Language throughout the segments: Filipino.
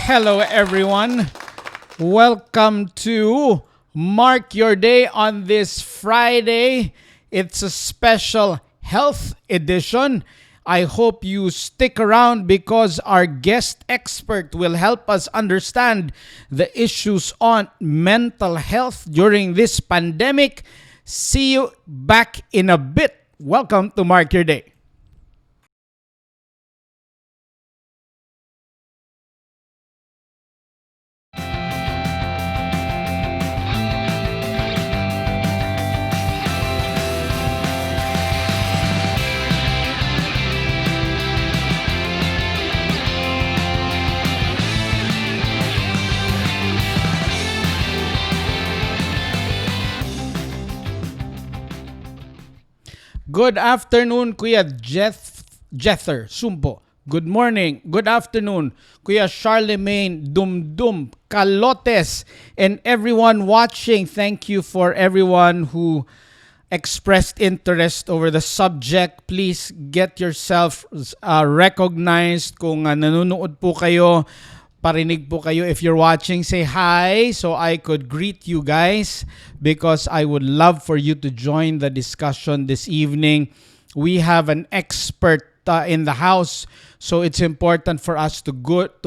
Hello, everyone. Welcome to Mark Your Day on this Friday. It's a special health edition. I hope you stick around because our guest expert will help us understand the issues on mental health during this pandemic. See you back in a bit. Welcome to Mark Your Day. Good afternoon, Kuya Jether Sumpo. Good morning. Good afternoon, Kuya Charlemagne Dumdum Calotes, and everyone watching. Thank you for everyone who expressed interest over the subject. Please get yourself recognized. Kung nanonood po kayo, parinig po kayo. If you're watching, say hi so I could greet you guys because I would love for you to join the discussion this evening. We have an expert in the house, so it's important for us to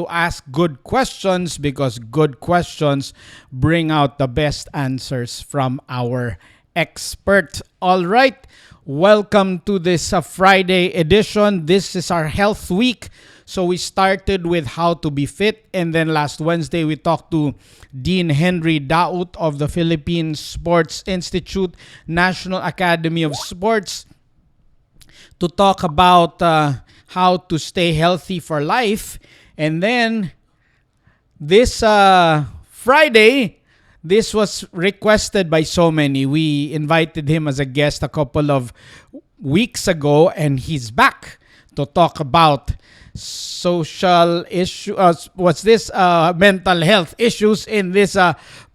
ask good questions because good questions bring out the best answers from our expert. All right, welcome to this Friday edition. This is our health week. So we started with how to be fit, and then last Wednesday we talked to Dean Henry Daut of the Philippine Sports Institute, National Academy of Sports, to talk about how to stay healthy for life. And then this Friday, this was requested by so many. We invited him as a guest a couple of weeks ago, and he's back to talk about social issues, mental health issues in this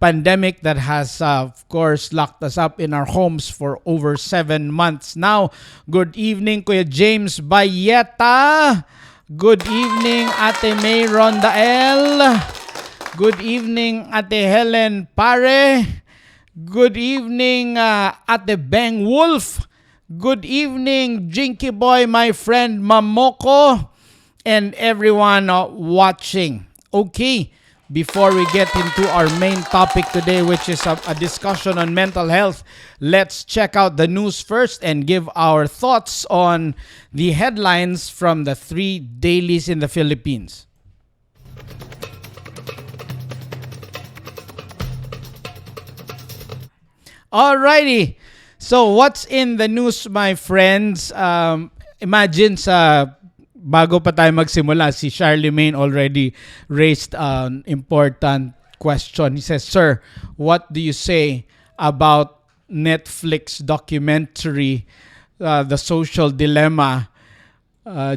pandemic that has, of course, locked us up in our homes for over 7 months now. Good evening, Kuya James Bayeta. Good evening, Ate May Rondael. Good evening, Ate Helen Pare. Good evening, Ate Beng Wolf. Good evening, Jinky Boy, my friend Mamoko, and everyone watching. Okay, before we get into our main topic today, which is a discussion on mental health, let's check out the news first and give our thoughts on the headlines from the 3 dailies in the Philippines. Alrighty, so what's in the news, my friends? Imagine bago pa tayo magsimula, si Charlemagne already raised an important question. He says, "Sir, what do you say about Netflix documentary, The Social Dilemma?"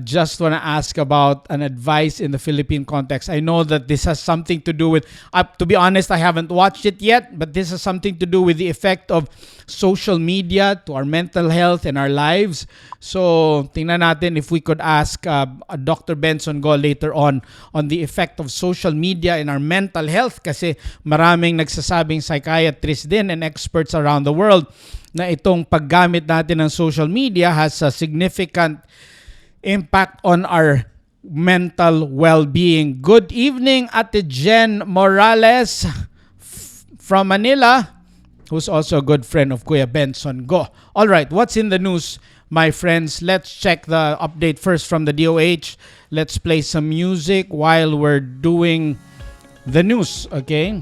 Just want to ask about an advice in the Philippine context. I know that this has something to do with, to be honest, I haven't watched it yet, but this has something to do with the effect of social media to our mental health and our lives. So, tingnan natin if we could ask Dr. Benson Go later on the effect of social media in our mental health, kasi maraming nagsasabing psychiatrists din and experts around the world na itong paggamit natin ng social media has a significant impact on our mental well-being. Good evening, Ate Jen Morales from Manila, who's also a good friend of Kuya Benson Go. All right, what's in the news, my friends? Let's check the update first from the DOH. Let's play some music while we're doing the news, okay?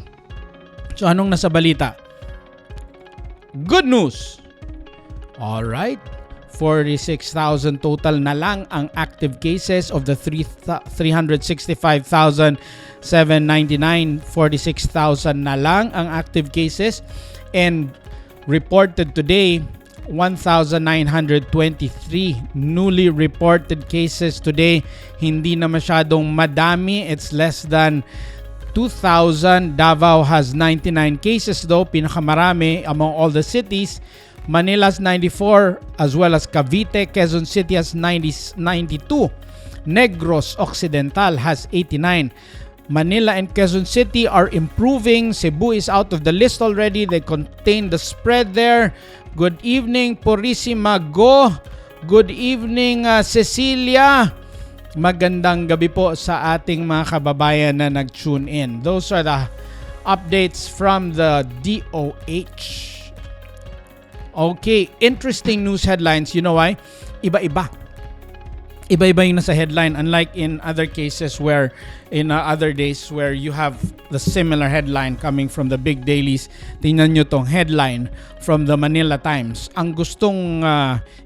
So, anong nasa balita? Good news! All right. 46,000 total na lang ang active cases of the 365,799. 46,000 na lang ang active cases, and reported today 1,923 newly reported cases today. Hindi na masyadong madami. It's less than 2,000. Davao has 99 cases though, pinakamarami among all the cities. Manila's 94, as well as Cavite, Quezon City has 92. Negros Occidental has 89. Manila and Quezon City are improving. Cebu is out of the list already. They contain the spread there. Good evening, Purissima Go. Good evening, Cecilia. Magandang gabi po sa ating mga kababayan na nag-tune in. Those are the updates from the DOH. Okay, interesting news headlines. You know why? Iba-iba. Iba-iba yung nasa headline, unlike in other cases where in other days where you have the similar headline coming from the big dailies. Tingnan nyo tong headline from the Manila Times. Ang gustong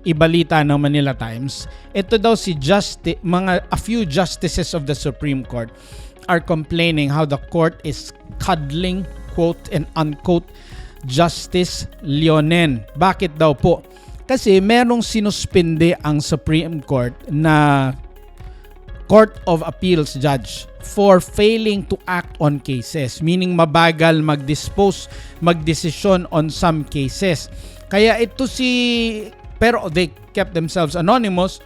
ibalita ng Manila Times, ito daw si a few justices of the Supreme Court are complaining how the court is cuddling, quote and unquote, Justice Leonen. Bakit daw po? Kasi merong sinuspinde ang Supreme Court na Court of Appeals judge for failing to act on cases, meaning mabagal magdesisyon on some cases. Kaya ito pero they kept themselves anonymous.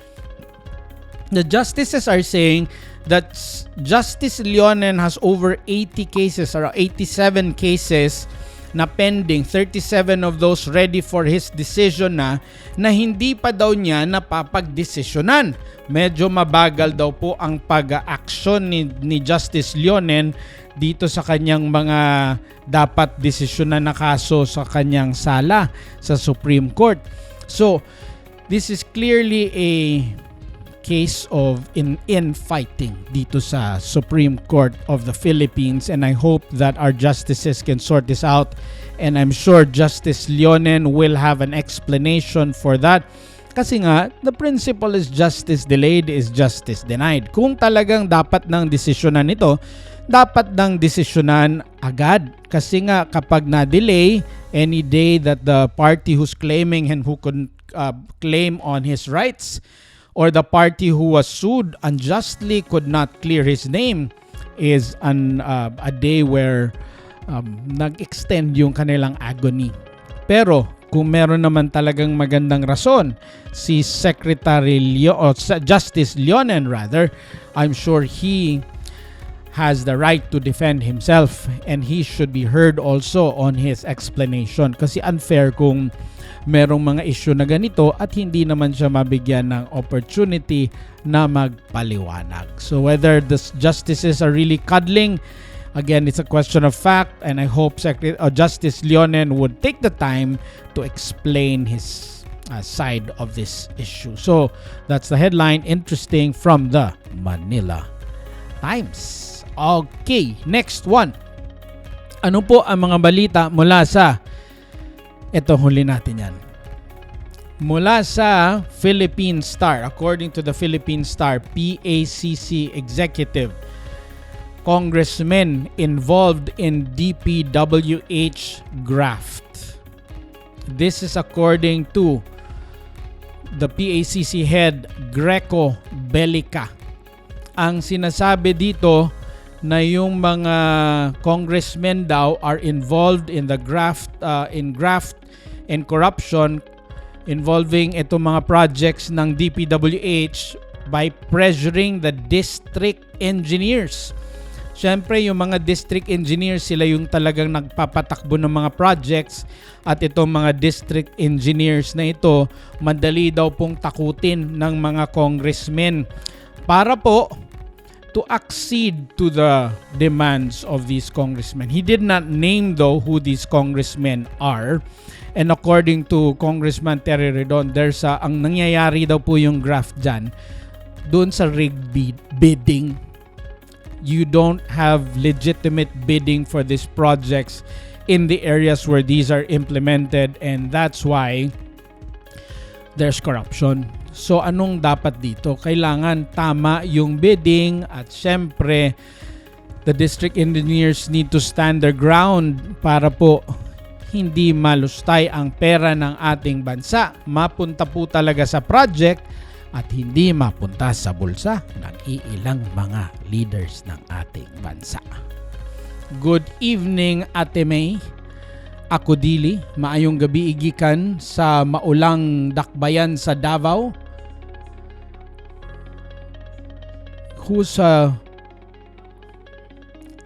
The justices are saying that Justice Leonen has over 80 cases or 87 cases na pending, 37 of those ready for his decision na hindi pa daw niya napapagdesisyonan. Medyo mabagal daw po ang pag-action ni Justice Leonen dito sa kanyang mga dapat desisyonan na kaso sa kanyang sala sa Supreme Court. So, this is clearly a case of infighting dito sa Supreme Court of the Philippines, and I hope that our justices can sort this out, and I'm sure Justice Leonen will have an explanation for that. Kasi nga, the principle is justice delayed is justice denied. Kung talagang dapat nang desisyonan ito, dapat nang desisyonan agad. Kasi nga, kapag na-delay, any day that the party who's claiming and who could claim on his rights, or the party who was sued unjustly could not clear his name, is a day where nag-extend yung kanilang agony. Pero kung meron naman talagang magandang rason si Justice Leonen rather, I'm sure he has the right to defend himself and he should be heard also on his explanation. Kasi unfair kung merong mga issue na ganito at hindi naman siya mabigyan ng opportunity na magpaliwanag. So whether the justices are really cuddling, again, it's a question of fact, and I hope Justice Leonen would take the time to explain his side of this issue. So that's the headline, interesting, from the Manila Times. Okay, next one. Ano po ang mga balita mula sa ito, huli natin yan. Mula sa Philippine Star, according to the Philippine Star, PACC executive, congressmen involved in DPWH graft. This is according to the PACC head, Greco Bellica. Ang sinasabi dito na yung mga congressmen daw are involved in the graft and corruption involving itong mga projects ng DPWH by pressuring the district engineers. Siyempre, yung mga district engineers, sila yung talagang nagpapatakbo ng mga projects, at itong mga district engineers na ito, madali daw pong takutin ng mga congressmen para po to accede to the demands of these congressmen. He did not name though who these congressmen are. And according to Congressman Terry Redon, ang nangyayari daw po yung graft dyan, doon sa rigged bidding. You don't have legitimate bidding for these projects in the areas where these are implemented, and that's why there's corruption. So anong dapat dito? Kailangan tama yung bidding, at syempre the district engineers need to stand their ground para po hindi malustay ang pera ng ating bansa. Mapunta po talaga sa project at hindi mapunta sa bulsa ng iilang mga leaders ng ating bansa. Good evening, Ate May. Ako dili, maayong gabi igikan sa maulang dakbayan sa Davao.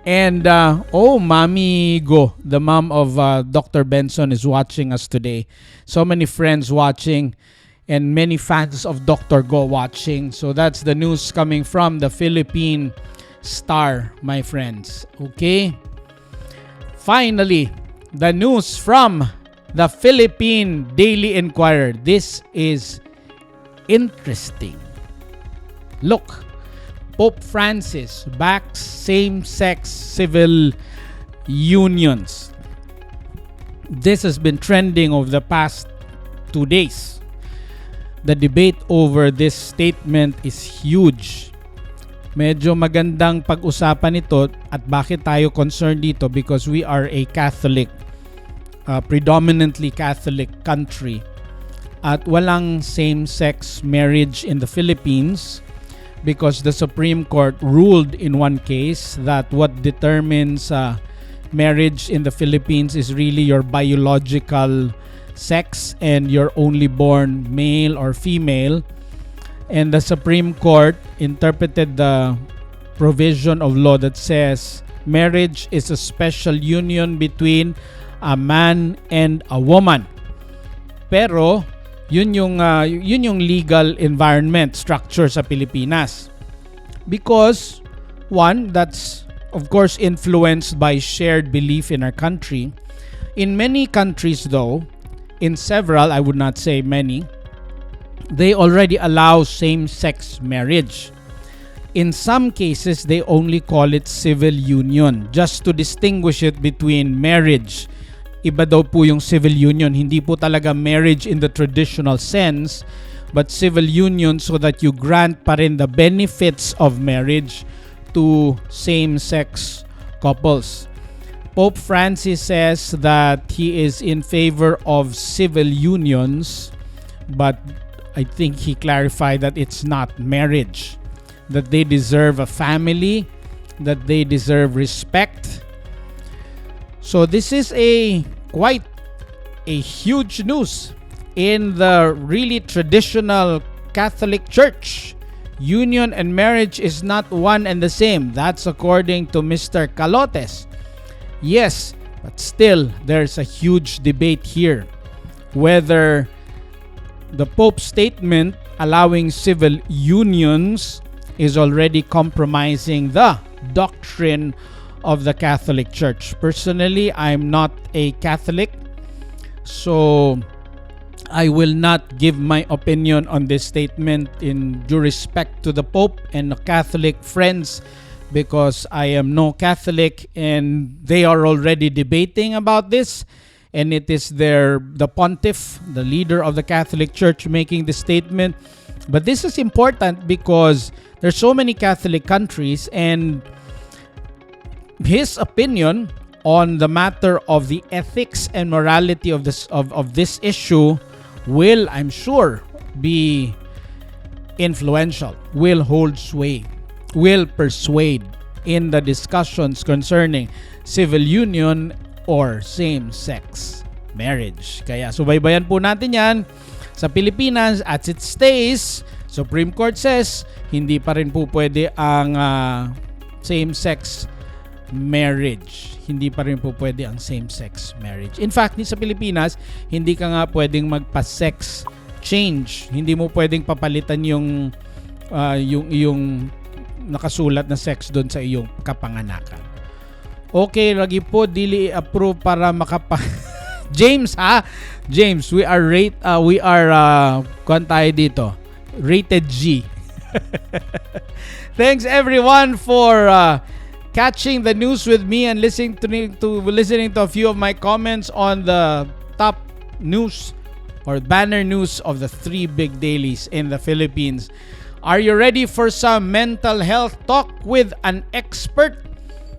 And Mami Go, the mom of Dr. Benson, is watching us today. So many friends watching and many fans of Dr. Go watching. So that's the news coming from the Philippine Star, my friends. Okay? Finally, the news from the Philippine Daily Inquirer. This is interesting. Look, Pope Francis backs same-sex civil unions. This has been trending over the past 2 days. The debate over this statement is huge. Medyo magandang pag-usapan ito at bakit tayo concerned dito because we are a Catholic, predominantly Catholic country at walang same-sex marriage in the Philippines because the Supreme Court ruled in one case that what determines marriage in the Philippines is really your biological sex and you're only born male or female. And the Supreme Court interpreted the provision of law that says marriage is a special union between a man and a woman. Pero yun yung legal environment structure sa Pilipinas. Because one, that's of course influenced by shared belief in our country. In many countries though, in several, I would not say many, they already allow same-sex marriage. In some cases, they only call it civil union just to distinguish it between marriage. Iba daw po yung civil union. Hindi po talaga marriage in the traditional sense, but civil union so that you grant pa rin the benefits of marriage to same-sex couples. Pope Francis says that he is in favor of civil unions, but I think he clarified that it's not marriage, that they deserve a family, that they deserve respect. So this is quite a huge news in the really traditional Catholic Church. Union and marriage is not one and the same. That's according to Mr. Calotes. Yes, but still there's a huge debate here whether the Pope's statement allowing civil unions is already compromising the doctrine of the Catholic Church. Personally, I'm not a Catholic, so I will not give my opinion on this statement in due respect to the Pope and the Catholic friends because I am no Catholic and they are already debating about this. And it is the pontiff, the leader of the Catholic Church, making the statement. But this is important because there's so many Catholic countries, and his opinion on the matter of the ethics and morality of this issue will, I'm sure, be influential, will hold sway, will persuade in the discussions concerning civil union or same-sex marriage. Kaya subaybayan po natin yan sa Pilipinas as it stays. Supreme Court says hindi pa rin po pwede ang same-sex marriage. Hindi pa rin po pwede ang same-sex marriage. In fact, sa Pilipinas, hindi ka nga pwedeng magpa-sex change. Hindi mo pwedeng papalitan yung nakasulat na sex doon sa iyong kapanganakan. Okay, lagi po dili approve para James James, we are kuwan tayo dito. Rated G. Thanks everyone for catching the news with me and listening to a few of my comments on the top news or banner news of the 3 big dailies in the Philippines. Are you ready for some mental health talk with an expert?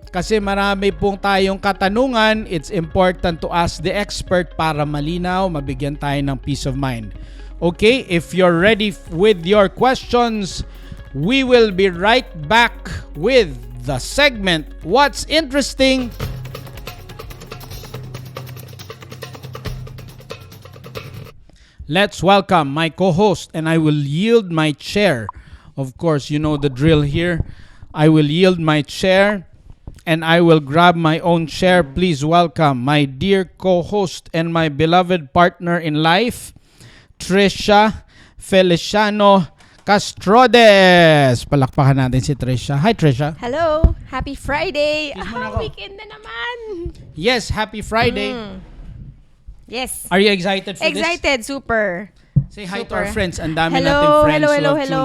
Kasi marami pong tayong katanungan, it's important to ask the expert para malinaw, mabigyan tayo ng peace of mind. Okay, if you're ready with your questions, we will be right back with the segment, What's Interesting? Let's welcome my co-host, and I will yield my chair. Of course, you know the drill here. I will yield my chair and I will grab my own chair. Please welcome my dear co-host and my beloved partner in life, Trisha Feliciano Castrodes. Palakpakan natin si Trisha. Hi, Trisha. Hello! Happy Friday! Kiss mo na ako. Weekend na naman! Yes, happy Friday. Yes. Are you excited for this? Excited, super. Say hi to Super. our friends. Ang dami Hello, nating friends hello, who hello, have hello.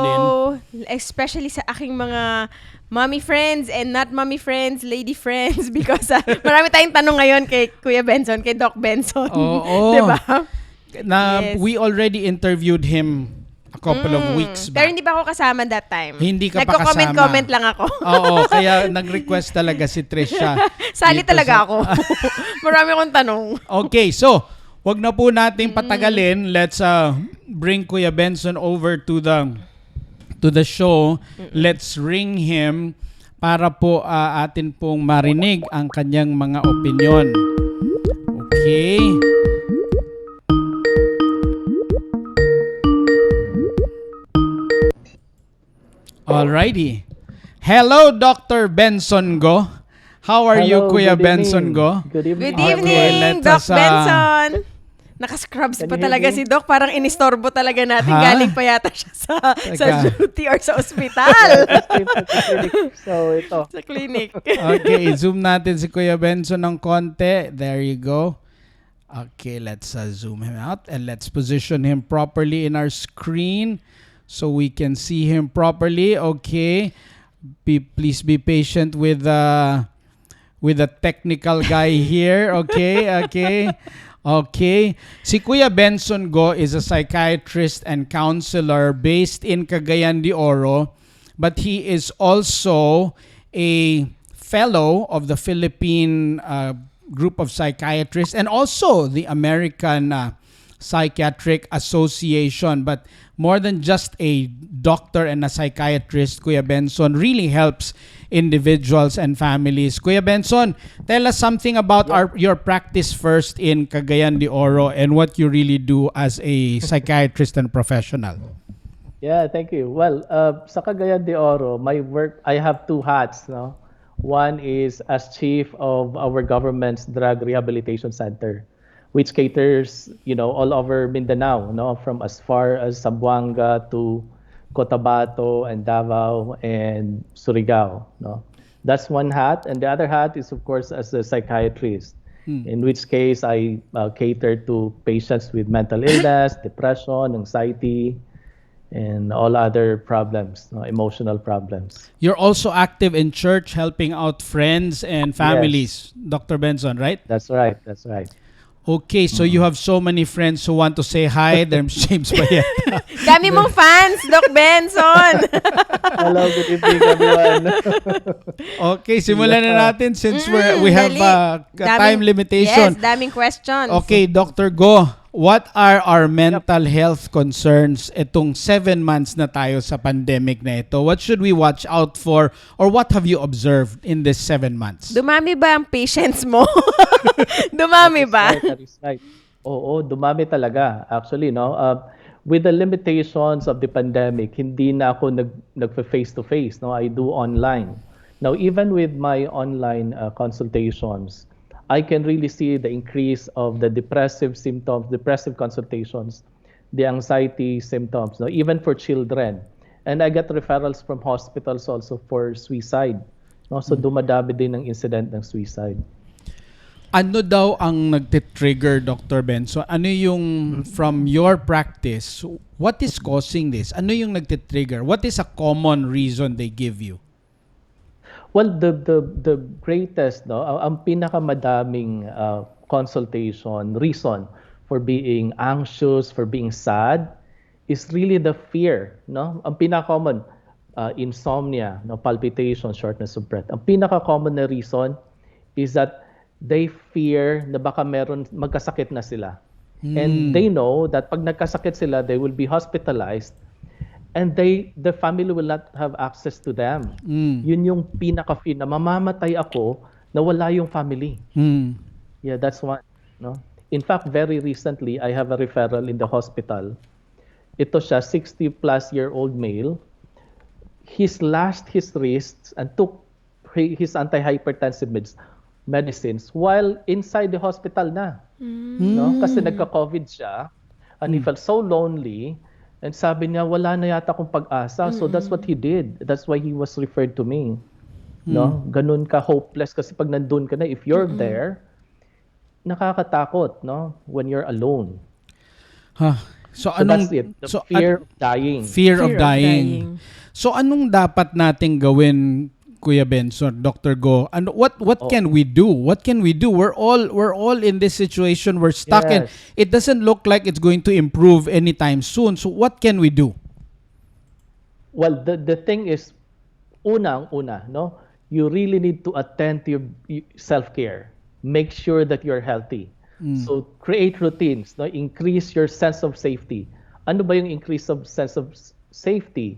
tuned in. Especially sa aking mga mommy friends and not mommy friends, lady friends because marami tayong tanong ngayon kay Kuya Benson, kay Doc Benson. Oo. Diba? Yes. We already interviewed him a couple of weeks back. Pero hindi pa ako kasama that time. Hindi ka pa kasama. Nagko-comment lang ako. Oo, kaya nag-request talaga si Trisha. Sali talaga ako. Marami akong tanong. Okay, so wag na po nating patagalin. Let's bring Kuya Benson over to the show. Let's ring him para po atin pong marinig ang kanyang mga opinion. Okay. Alrighty. Hello, Dr. Benson Go. How are you, Kuya Benson Go? Good evening, Okay, Doc let us, Benson. Naka-scrubs pa talaga si Doc. Parang inistorbo talaga natin. Ha? Galing pa yata siya sa duty or sa ospital. So, ito. Sa clinic. Okay, zoom natin si Kuya Benson ng konti. There you go. Okay, let's zoom him out and let's position him properly in our screen so we can see him properly. Okay. Please be patient with the technical guy here. Okay, okay. Okay. Si Kuya Benson Go is a psychiatrist and counselor based in Cagayan de Oro, but he is also a fellow of the Philippine group of psychiatrists and also the American Psychiatric Association. But more than just a doctor and a psychiatrist, Kuya Benson really helps individuals and families. Kuya Benson, tell us something about your practice first in Cagayan de Oro and what you really do as a psychiatrist and professional. Yeah, thank you. Well, sa Cagayan de Oro, my work, I have two hats. No? One is as chief of our government's drug rehabilitation center, which caters, all over Mindanao, from as far as Zamboanga to Cotabato and Davao and Surigao. That's one hat. And the other hat is, of course, as a psychiatrist, in which case I cater to patients with mental illness, depression, anxiety, and all other problems, emotional problems. You're also active in church, helping out friends and families, yes. Dr. Benson, right? That's right. That's right. Okay, so you have so many friends who want to say hi. There's James Bayeta. Dami mong fans, Doc Benson. Hello, good evening, everyone. Okay, simulan na natin since we have a time limitation. Yes, daming questions. Okay, Dr. Go, what are our mental health concerns itong 7 months na tayo sa pandemic na ito? What should we watch out for or what have you observed in this 7 months? Dumami ba ang patients mo? Dumami ba? That is right. Oo, dumami talaga. Actually, with the limitations of the pandemic, hindi na ako nag-face-to-face. I do online. Now, even with my online consultations, I can really see the increase of the depressive symptoms, depressive consultations, the anxiety symptoms, even for children. And I get referrals from hospitals also for suicide. So dumadami din ng incident ng suicide. Ano daw ang nagtitrigger, Dr. Benson? Ano yung, from your practice, what is causing this? Ano yung nagtitrigger? What is a common reason they give you? Well, the greatest, ang pinakamadaming consultation, reason for being anxious, for being sad, is really the fear. Ang pinaka-common, insomnia, palpitation, shortness of breath. Ang pinaka-common na reason is that they fear na baka magkasakit na sila. And they know that pag nagkasakit sila, they will be hospitalized and the family will not have access to them. Yun yung pinaka-fear na mamamatay ako na wala yung family. Yeah, that's one. In fact, very recently, I have a referral in the hospital. Ito siya, 60-plus-year-old male. He slashed his wrists and took his antihypertensive medicines while inside the hospital na. No? Kasi nagka-COVID siya and he felt so lonely and sabi niya wala na yata akong pag-asa. So that's what he did. That's why he was referred to me. No? Ganun ka hopeless kasi pag nandun ka na, if you're there, nakakatakot, no? When you're alone. Huh. So So anong that's it. The fear of dying. Fear of Fear of dying. dying. So anong dapat nating gawin, Kuya Benson, Dr. Go? And what can we do? What can we do? We're all in this situation. We're stuck and Yes. it doesn't look like it's going to improve anytime soon. So what can we do? Well, the thing is, unang-una, no? You really need to attend to your self-care. Make sure that you're healthy. So create routines, no? Increase your sense of safety. Ano ba yung increase of sense of safety?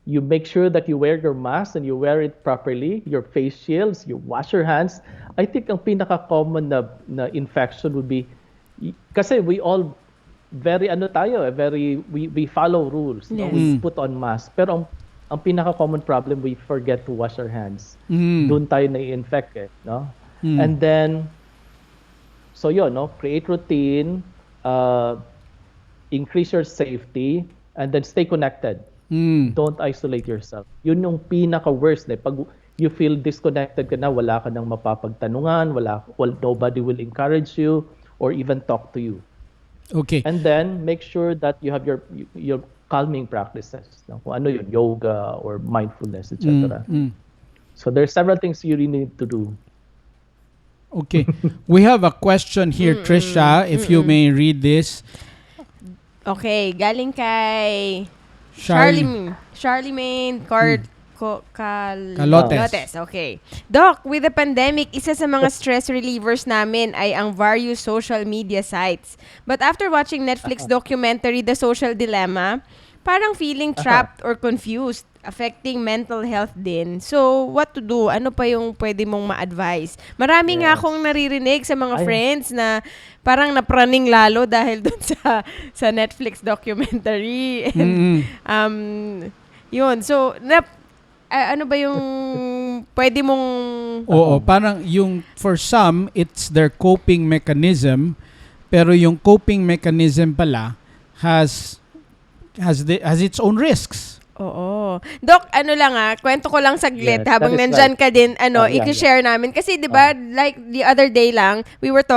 You make sure that you wear your mask and you wear it properly, your face shields, you wash your hands. I think ang pinaka-common na infection would be, kasi we all very we follow rules. No? Yes. We put on mask. Pero ang pinaka-common problem, we forget to wash our hands. Doon tayo na-infect no? And then, so yun, no? Create routine, increase your safety, and then stay connected. Don't isolate yourself. Yun yung pinaka-worst. Pag you feel disconnected ka na, wala ka nang mapapagtanungan, nobody will encourage you or even talk to you. Okay. And then, make sure that you have your calming practices. No? Kung ano yun, yoga or mindfulness, etc. So there's several things you really need to do. Okay. We have a question here, Trisha, if you may read this. Okay, galing kay Charlie. Charlemagne Calotes. Okay. Doc, with the pandemic, isa sa mga stress relievers namin ay ang various social media sites. But after watching Netflix documentary The Social Dilemma, parang feeling trapped or confused, affecting mental health din. So, what to do? Ano pa yung pwede mong ma-advise? Marami nga akong naririnig sa mga friends na parang napraning lalo dahil dun sa Netflix documentary. And, yun. So, ano ba yung pwede mong... Oo, parang yung for some, it's their coping mechanism, pero yung coping mechanism pala has its own risks. Oo. Doc, ano lang kwento ko lang saglit Yes, habang that is nandyan right. ka din, Yeah. i-share namin. Kasi, di ba, like the other day lang, we were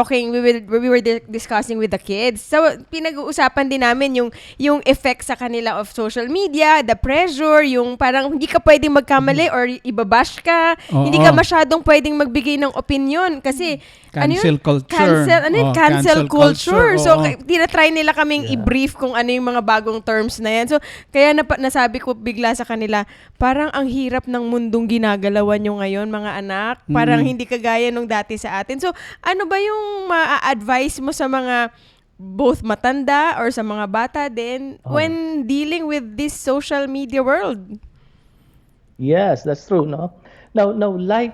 discussing with the kids. So, pinag-uusapan din namin yung effect sa kanila of social media, the pressure, yung parang hindi ka pwedeng magkamali or ibabash ka, Oo. hindi ka masyadong pwedeng magbigay ng opinion kasi, Cancel culture. Cancel culture. So, Oo. tinatry nila kaming i-brief kung ano yung mga bagong terms na yan. So, kaya nasabi ko bigla sa kanila, parang ang hirap ng mundong ginagalawan nyo ngayon, mga anak. Parang hindi kagaya nung dati sa atin. So, ano ba yung ma-advise mo sa mga both matanda or sa mga bata din when dealing with this social media world? Yes, that's true, no? Now, like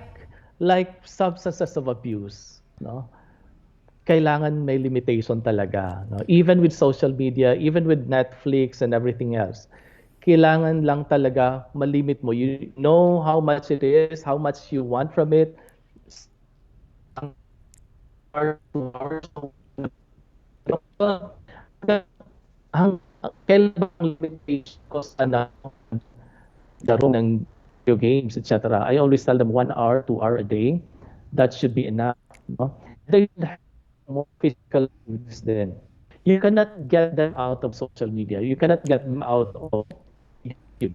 substances of abuse, no? Kailangan may limitation talaga, no? Even with social media, even with Netflix and everything else, kailangan lang talaga malimit mo. You know how much it is, how much you want from it. Kailan bang limitation ko sa laro ng video games, etc. I always tell them 1 hour, 2 hour a day. That should be enough. No? They have more physical activities then. You cannot get them out of social media. You cannot get them out of YouTube.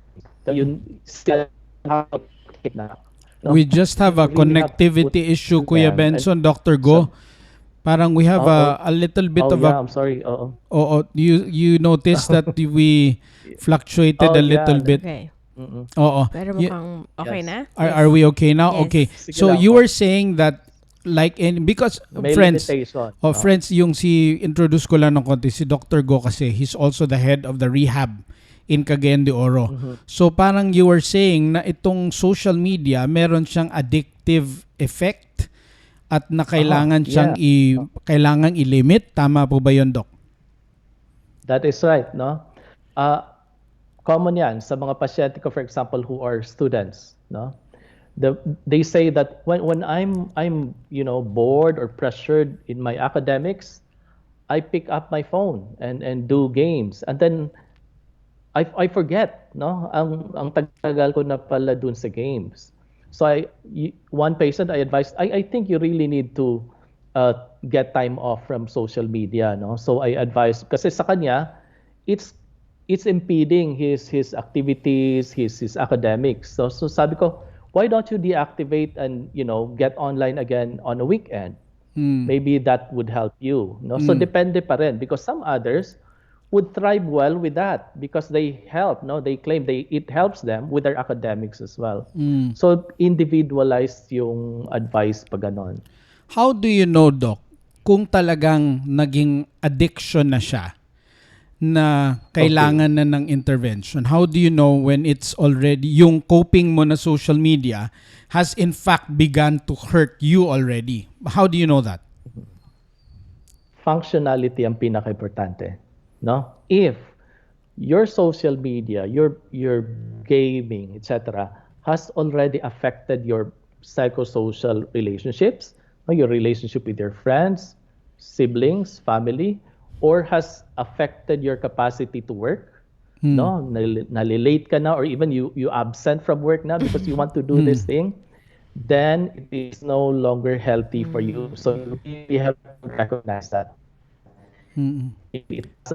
You still have to take na. No? We just have a You really have to connectivity put issue, them Kuya and- Benson, Dr. Go. Parang we have a little bit of I'm sorry. you noticed that we fluctuated a little bit. Okay. Oo. Pero Y- mukhang okay Yes. na? Are we okay now? Yes. Okay. Sige So lang you po. were saying that because May friends, limitation. friends, yung introduce ko lang ng konti, si Dr. Go kasi, he's also the head of the rehab in Cagayan de Oro. So parang you were saying na itong social media, meron siyang addictive effect at na kailangan siyang kailangang i-limit. Tama po ba yun, Doc? That is right, no? Common yan sa mga pasyente ko, for example, who are students, no? They say that when I'm bored or pressured in my academics, I pick up my phone and do games, and then I forget, no? Ang tagal ko na pala dun sa games. So one patient I advised, I think you really need to get time off from social media, no? So I advised kasi sa kanya it's impeding his activities, his academics. So sabi ko, why don't you deactivate and get online again on a weekend? Maybe that would help you, no? So depende pa rin, because some others would thrive well with that because they help, no? They claim it helps them with their academics as well. So individualized yung advice pag ganon. How do you know, Doc, kung talagang naging addiction na siya na kailangan na ng intervention? How do you know when it's already, yung coping mo na social media has in fact begun to hurt you already? How do you know that? Functionality ang pinaka-importante, no? If your social media, your gaming, etc., has already affected your psychosocial relationships, your relationship with your friends, siblings, family, or has affected your capacity to work, no? Nalilate ka na, or even you absent from work na because you want to do this thing, then it is no longer healthy for you. So you really have to recognize that. It's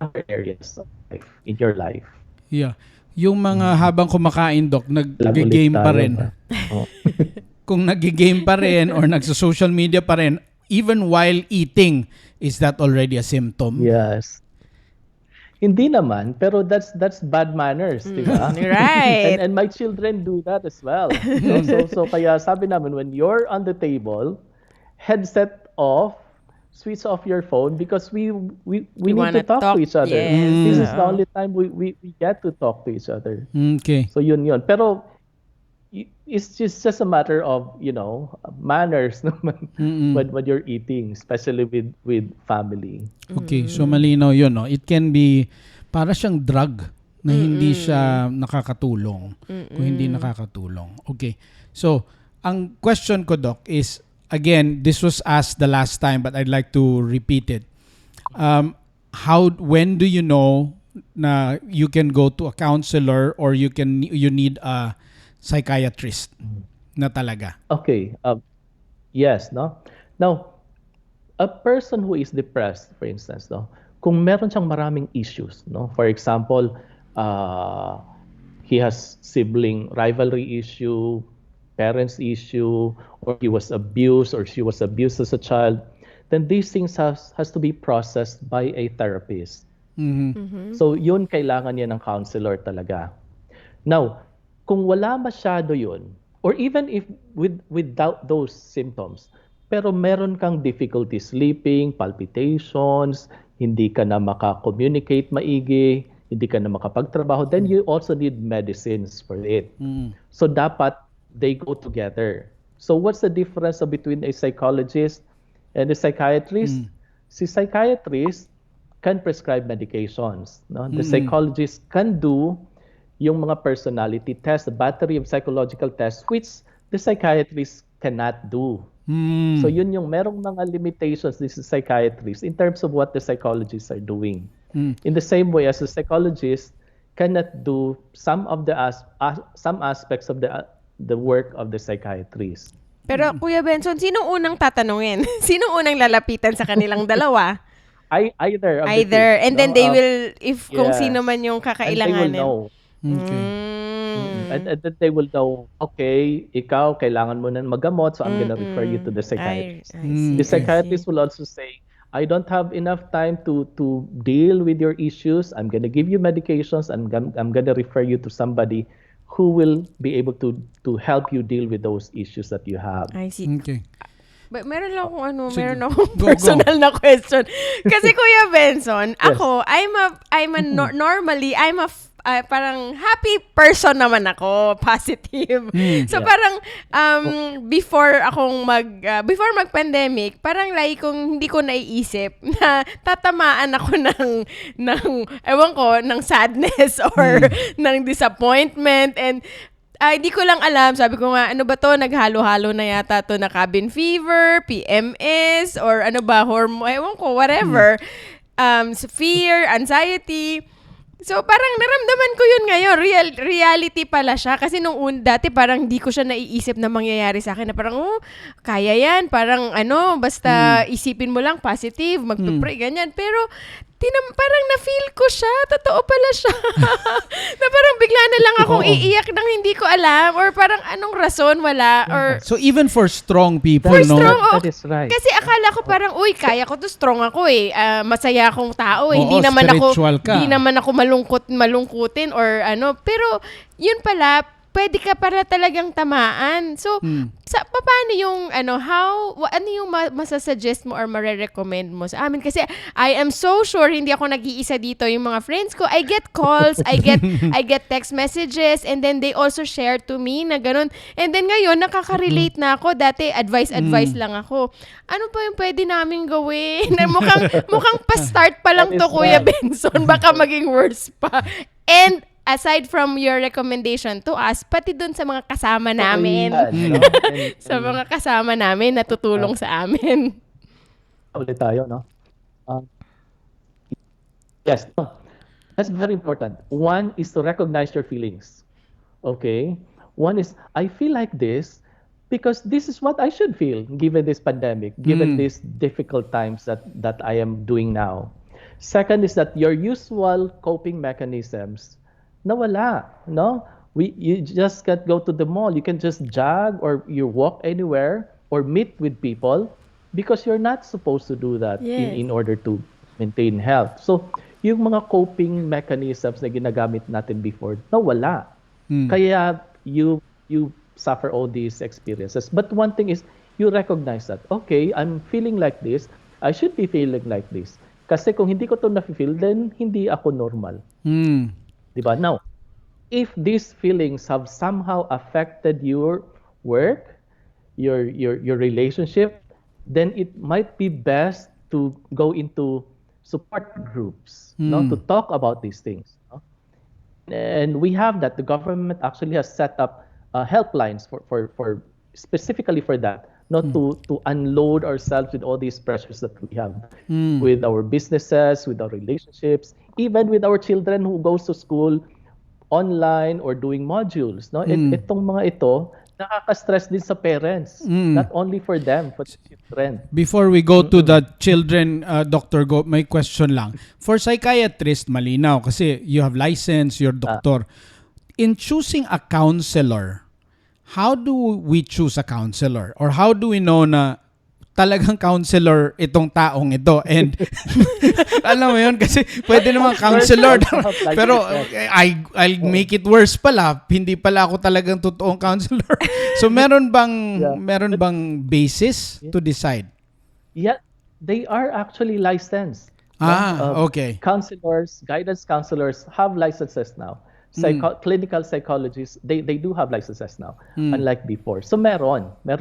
other areas of life, in your life. Yeah. Yung mga habang kumakain, Doc, nag-game pa rin. Kung nag-game pa rin or nagsa-social media pa rin, even while eating, is that already a symptom? Yes. Hindi naman, pero that's bad manners, di ba? Right. And my children do that as well. So kaya sabi namin, when you're on the table, headset off, switch off your phone because we need to talk to each other. Yes. This is the only time we get to talk to each other. Okay. So yun. Pero it's just a matter of, manners naman when you're eating, especially with family. Okay, so malinaw yun, no? It can be para siyang drug na hindi siya nakakatulong. Kung hindi nakakatulong. Okay. So, ang question ko, Doc, is, again, this was asked the last time, but I'd like to repeat it. When do you know na you can go to a counselor or you need a psychiatrist na talaga? Okay. Yes, no? Now, a person who is depressed, for instance, no, kung meron siyang maraming issues, no? For example, he has sibling rivalry issue, parents issue, or he was abused or she was abused as a child, then these things has to be processed by a therapist. So yun, kailangan niya ng counselor talaga. Now, kung wala masyado yun, or even if without those symptoms, pero meron kang difficulty sleeping, palpitations, hindi ka na maka-communicate maigi, hindi ka na makapagtrabaho, then you also need medicines for it. So dapat they go together. So what's the difference between a psychologist and a psychiatrist? Si psychiatrist can prescribe medications. No? The psychologist can do yung mga personality tests, the battery of psychological tests, which the psychiatrist cannot do. So yun yung merong mga limitations this is psychiatrist in terms of what the psychologists are doing. In the same way as a psychologist cannot do some aspects of the work of the psychiatrist. Pero Kuya Benson, sinong unang tatanungin? Sinong unang lalapitan sa kanilang dalawa? Either. And then they will, kung Yes. sino man yung kakailanganin. And they will know. Okay. And then they will know, okay, ikaw, kailangan mo na magamot, so I'm gonna refer you to the psychiatrist. The psychiatrist will also say, I don't have enough time to deal with your issues. I'm gonna give you medications. I'm gonna refer you to somebody who will be able to help you deal with those issues that you have. I see. Okay. But meron lang akong Sige. Go. personal na question. Kasi Kuya Benson, ako, normally, parang happy person naman ako, positive. So parang before mag-pandemic, parang like kung hindi ko naiisip na tatamaan ako ng ewan ko, ng sadness or ng disappointment, and Hindi ko lang alam. Sabi ko nga, ano ba to? Naghalo-halo na yata to na cabin fever, PMS, or ano ba, hormone, ewan ko, whatever. Fear, anxiety. So, parang naramdaman ko yun ngayon. Reality pala siya. Kasi dati parang di ko siya naiisip na mangyayari sa akin. Na parang, kaya yan. Parang basta isipin mo lang positive, magpupray, ganyan. Pero, parang na-feel ko siya. Totoo pala siya. Na parang bigla na lang akong iiyak nang hindi ko alam. Or parang anong rason, wala. Or, So even for strong people, for no? strong, That is right. kasi akala ko parang, kaya ko to, strong ako eh. Masaya akong tao eh. Oo, spiritual ka. Hindi naman ako malungkutin or ano. Pero, yun pala, pwede ka para talagang tamaan. So, paano yung, ano yung masasuggest mo or mare-recommend mo sa amin? Kasi, I am so sure, hindi ako nag-iisa dito. Yung mga friends ko, I get calls, I get text messages, and then they also share to me na ganun. And then ngayon, nakaka-relate na ako. Dati, advice lang ako. Ano pa yung pwede namin gawin? mukhang pa-start pa lang to, Kuya Benson. Baka maging worse pa. And, aside from your recommendation to us, pati dun sa mga kasama namin. Sa mga kasama namin na tutulong sa amin. Ulit tayo, no? Yes, no. That's very important. One is to recognize your feelings. Okay? One is, I feel like this because this is what I should feel given this pandemic, given these difficult times that I am doing now. Second is that your usual coping mechanisms nawala, no? You just can't go to the mall. You can just jog or you walk anywhere or meet with people because you're not supposed to do that in order to maintain health. So, yung mga coping mechanisms na ginagamit natin before, nawala. Kaya you suffer all these experiences. But one thing is, you recognize that, okay, I'm feeling like this. I should be feeling like this. Kasi kung hindi ko to na-feel, then hindi ako normal. Diba? Now, if these feelings have somehow affected your work, your relationship, then it might be best to go into support groups, no, to talk about these things. No? And we have that. The government actually has set up helplines for specifically for that, not to unload ourselves with all these pressures that we have with our businesses, with our relationships, even with our children who goes to school online or doing modules, no? Itong mga ito nakaka-stress din sa parents, not only for them, for the children. Before we go to the children, Dr. Go, may question lang. For psychiatrist, malinaw kasi you have license, you're doctor. In choosing a counselor, how do we choose a counselor? Or how do we know na talagang counselor itong taong ito? And alam mo yun, kasi pwede naman counselor. Pero I'll make it worse pala. Hindi pala ako talagang totoong counselor. So meron bang basis to decide? Yeah, they are actually licensed. Okay. Counselors, guidance counselors have licenses now. Clinical psychologists, they do have licenses now, unlike before. So meron na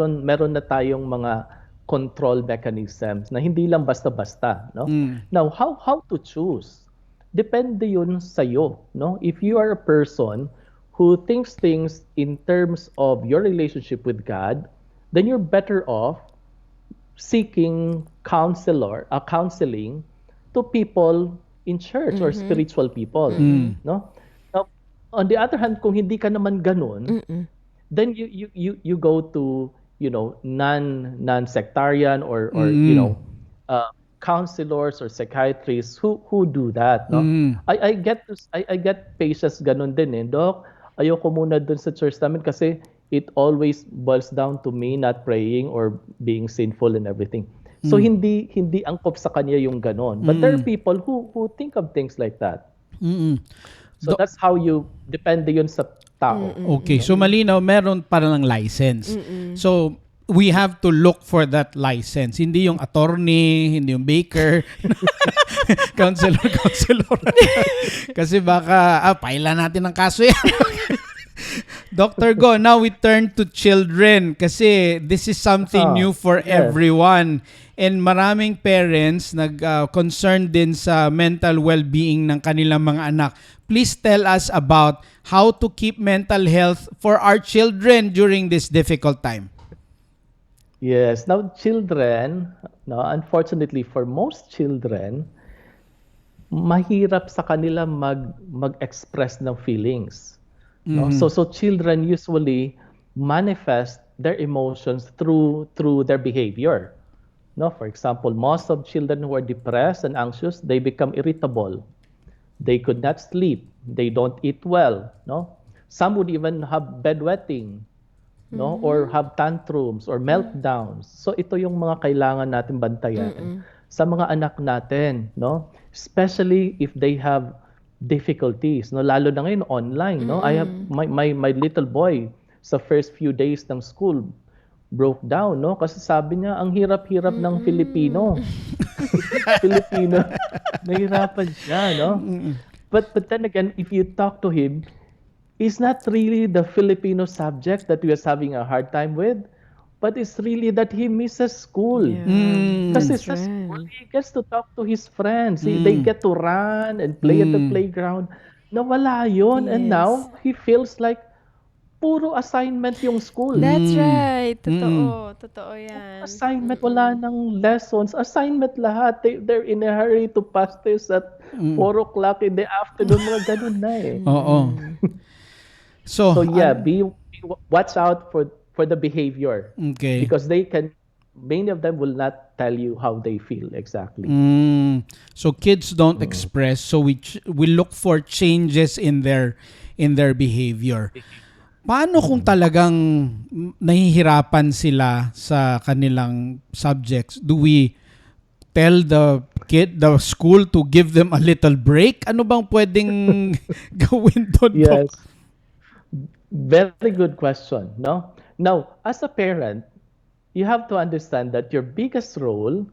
tayong mga control mechanisms na hindi lang basta-basta, no? Now, how to choose? Depende yun sa'yo, no? If you are a person who thinks things in terms of your relationship with God, then you're better off seeking counseling to people in church or spiritual people, no? Now, on the other hand, kung hindi ka naman ganun, then you go to non-sectarian or counselors or psychiatrists who do that, no? I get patients ganun din eh. Doc, ayoko muna dun sa church namin kasi it always boils down to me not praying or being sinful and everything. So hindi angkop sa kanya yung ganon. But there are people who think of things like that. So that's how depende yun sa tao. Okay, so malinaw, meron parang license. So, we have to look for that license. Hindi yung attorney, hindi yung baker, counselor. Kasi baka, paila natin ang kaso yan. Dr. Go, now we turn to children kasi this is something new for everyone. And maraming parents nag-concern din sa mental well-being ng kanilang mga anak. please tell us about how to keep mental health for our children during this difficult time. Yes. Now, children, no, unfortunately for most children, mahirap sa kanila mag-express ng feelings. No? So children usually manifest their emotions through their behavior. No, for example, most of children who are depressed and anxious, they become irritable. They could not sleep. They don't eat well. No, some would even have bedwetting, no, or have tantrums or meltdowns. So ito yung mga kailangan natin bantayan sa mga anak natin, no, especially if they have difficulties, no, lalo na ngayon online, no. I have my little boy sa first few days ng school broke down, no, kasi sabi niya ang hirap-hirap ng Filipino. Filipino, nahirapan siya, no. But then again, if you talk to him, it's not really the Filipino subject that he was having a hard time with, but it's really that he misses school. Kasi sa school, he gets to talk to his friends. They get to run and play at the playground. Nawala yun. And now, he feels like puro assignment yung school. That's right. Totoo. Totoo yan. Assignment, wala nang lessons. Assignment lahat. They're in a hurry to pass this at 4 o'clock in the afternoon. Mga ganun na eh. Oo. So yeah, watch out for the behavior. Okay. Because many of them will not tell you how they feel exactly. So kids don't express, so we look for changes in their behavior. Paano kung talagang nahihirapan sila sa kanilang subjects? Do we tell the school to give them a little break? Ano bang pwedeng gawin doon? Yes. Very good question, no? Now, as a parent, you have to understand that your biggest role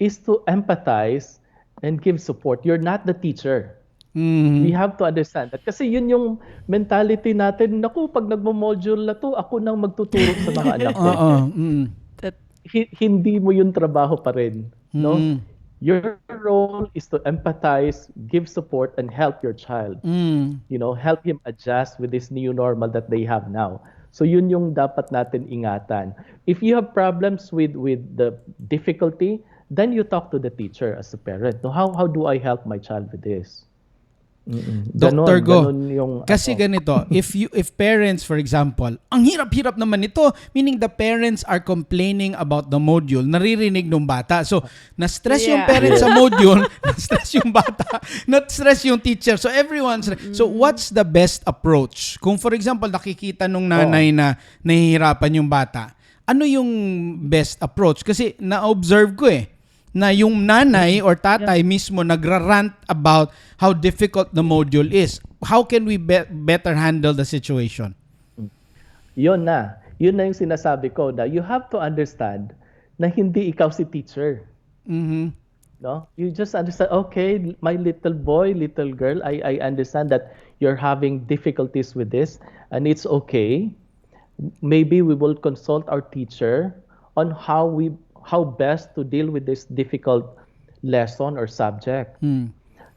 is to empathize and give support. You're not the teacher. We have to understand that. Kasi yun yung mentality natin, naku, pag nagmo-module na to, ako nang magtuturo sa mga anak ko. Hindi mo yung trabaho pa rin. No? Your role is to empathize, give support, and help your child. You know, help him adjust with this new normal that they have now. So yun yung dapat natin ingatan. If you have problems with the difficulty, then you talk to the teacher as a parent. No, how do I help my child with this? Dr. Go, yung, kasi ganito, if parents, for example, ang hirap-hirap naman ito, meaning the parents are complaining about the module, naririnig ng bata. So, na-stress yung parents sa module, na-stress yung bata, na-stress yung teacher. So, everyone's... So, what's the best approach? Kung, for example, nakikita nung nanay na nahihirapan yung bata, ano yung best approach? Kasi na-observe ko na yung nanay or tatay mismo nagra-rant about how difficult the module is. How can we better handle the situation? Yun na yung sinasabi ko, na you have to understand na hindi ikaw si teacher. No? You just understand, okay, my little boy, little girl, I understand that you're having difficulties with this and it's okay. Maybe we will consult our teacher on how best to deal with this difficult lesson or subject.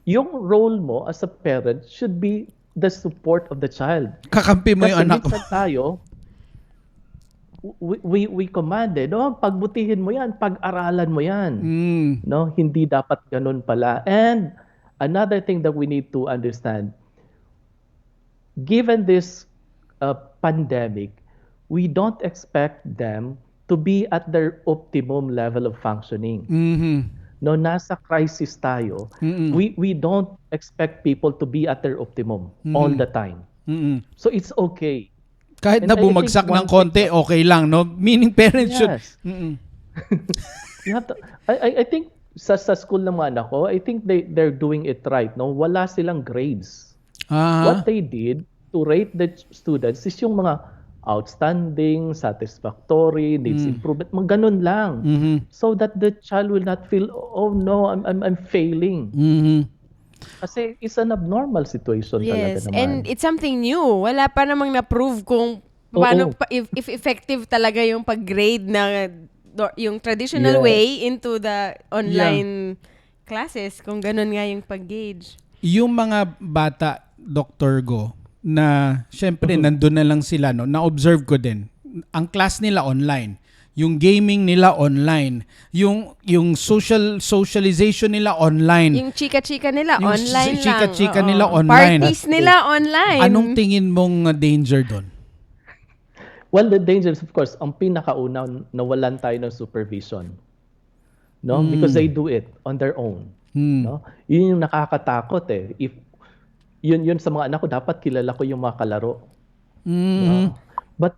Yung role mo as a parent should be the support of the child. Kakampi mo yung anak mo. Kasi tayo, we commanded, no, pagbutihin mo yan, pag-aralan mo yan. No, hindi dapat ganun pala. And another thing that we need to understand, given this pandemic, we don't expect them to be at their optimum level of functioning. No, nasa crisis tayo. We don't expect people to be at their optimum all the time. So it's okay. Kahit And na bumagsak ng konti, okay lang, no? Meaning parents should... You have to, I think sa school ng mga anak ko, I think they're doing it right. No, wala silang grades. What they did to rate the students is yung mga outstanding, satisfactory, needs improvement, mga ganun lang. So that the child will not feel, oh no, I'm failing. Kasi it's an abnormal situation talaga naman. And it's something new. Wala pa namang na-prove kung paano, if effective talaga yung pag-grade na yung traditional way into the online classes, kung ganun nga yung pag-gauge. Yung mga bata, Dr. Go, na syempre nandun na lang sila, no? Na-observe ko din. Ang class nila online. Yung gaming nila online. Yung socialization nila online. Yung chika-chika nila, Yung online lang. chika-chika Oo. nila online. Parties nila online. Anong tingin mong danger doon? Well, the dangers, of course, ang pinakauna, nawalan tayo ng supervision. No? Because they do it on their own. No? Yun yung nakakatakot eh. If yun sa mga anak ko, dapat kilala ko yung mga kalaro. No? But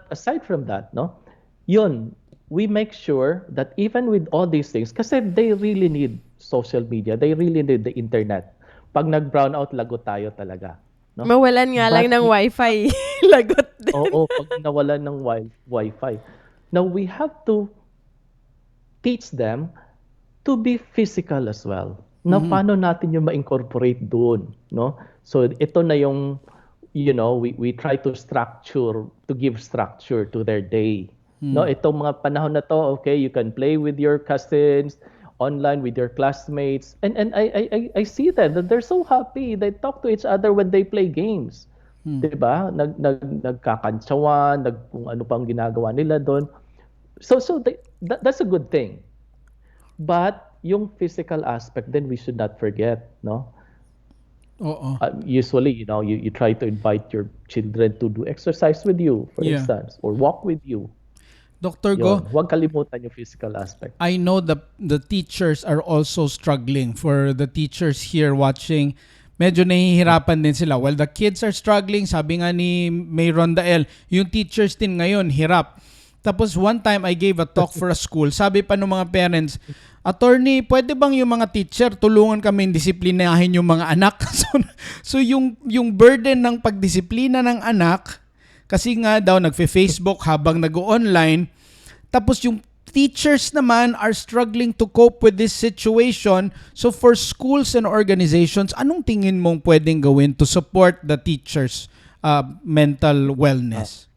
aside from that, no? Yun, we make sure that even with all these things, kasi they really need social media, they really need the internet. Pag nag-brown out, lagot tayo talaga. No? Mawalan nga lang ng wifi. Lagot din. Oo, pag nawalan ng wifi. Now, we have to teach them to be physical as well. Na paano natin yung ma-incorporate doon, no? So ito na yung we try to give structure to their day. No, itong mga panahon na to, okay, you can play with your cousins online with your classmates, and I see them that they're so happy. They talk to each other when they play games. 'Di ba? Nagkakantsawan, kung ano pang ginagawa nila doon. So that's a good thing. But yung physical aspect, then we should not forget, no? Oo. Usually, you try to invite your children to do exercise with you, for instance, or walk with you. Dr. Go, Huwag kalimutan yung physical aspect. I know the teachers are also struggling. For the teachers here watching, medyo nahihirapan din sila. While the kids are struggling, sabi nga ni Mayron Dael, yung teachers din ngayon, hirap. Tapos one time I gave a talk for a school. Sabi pa ng mga parents, attorney, pwede bang yung mga teacher tulungan kami disiplinahin yung mga anak? so yung burden ng pagdisiplina ng anak, kasi nga daw nagfe-Facebook habang nag-online, tapos yung teachers naman are struggling to cope with this situation. So for schools and organizations, anong tingin mong pwedeng gawin to support the teachers' mental wellness?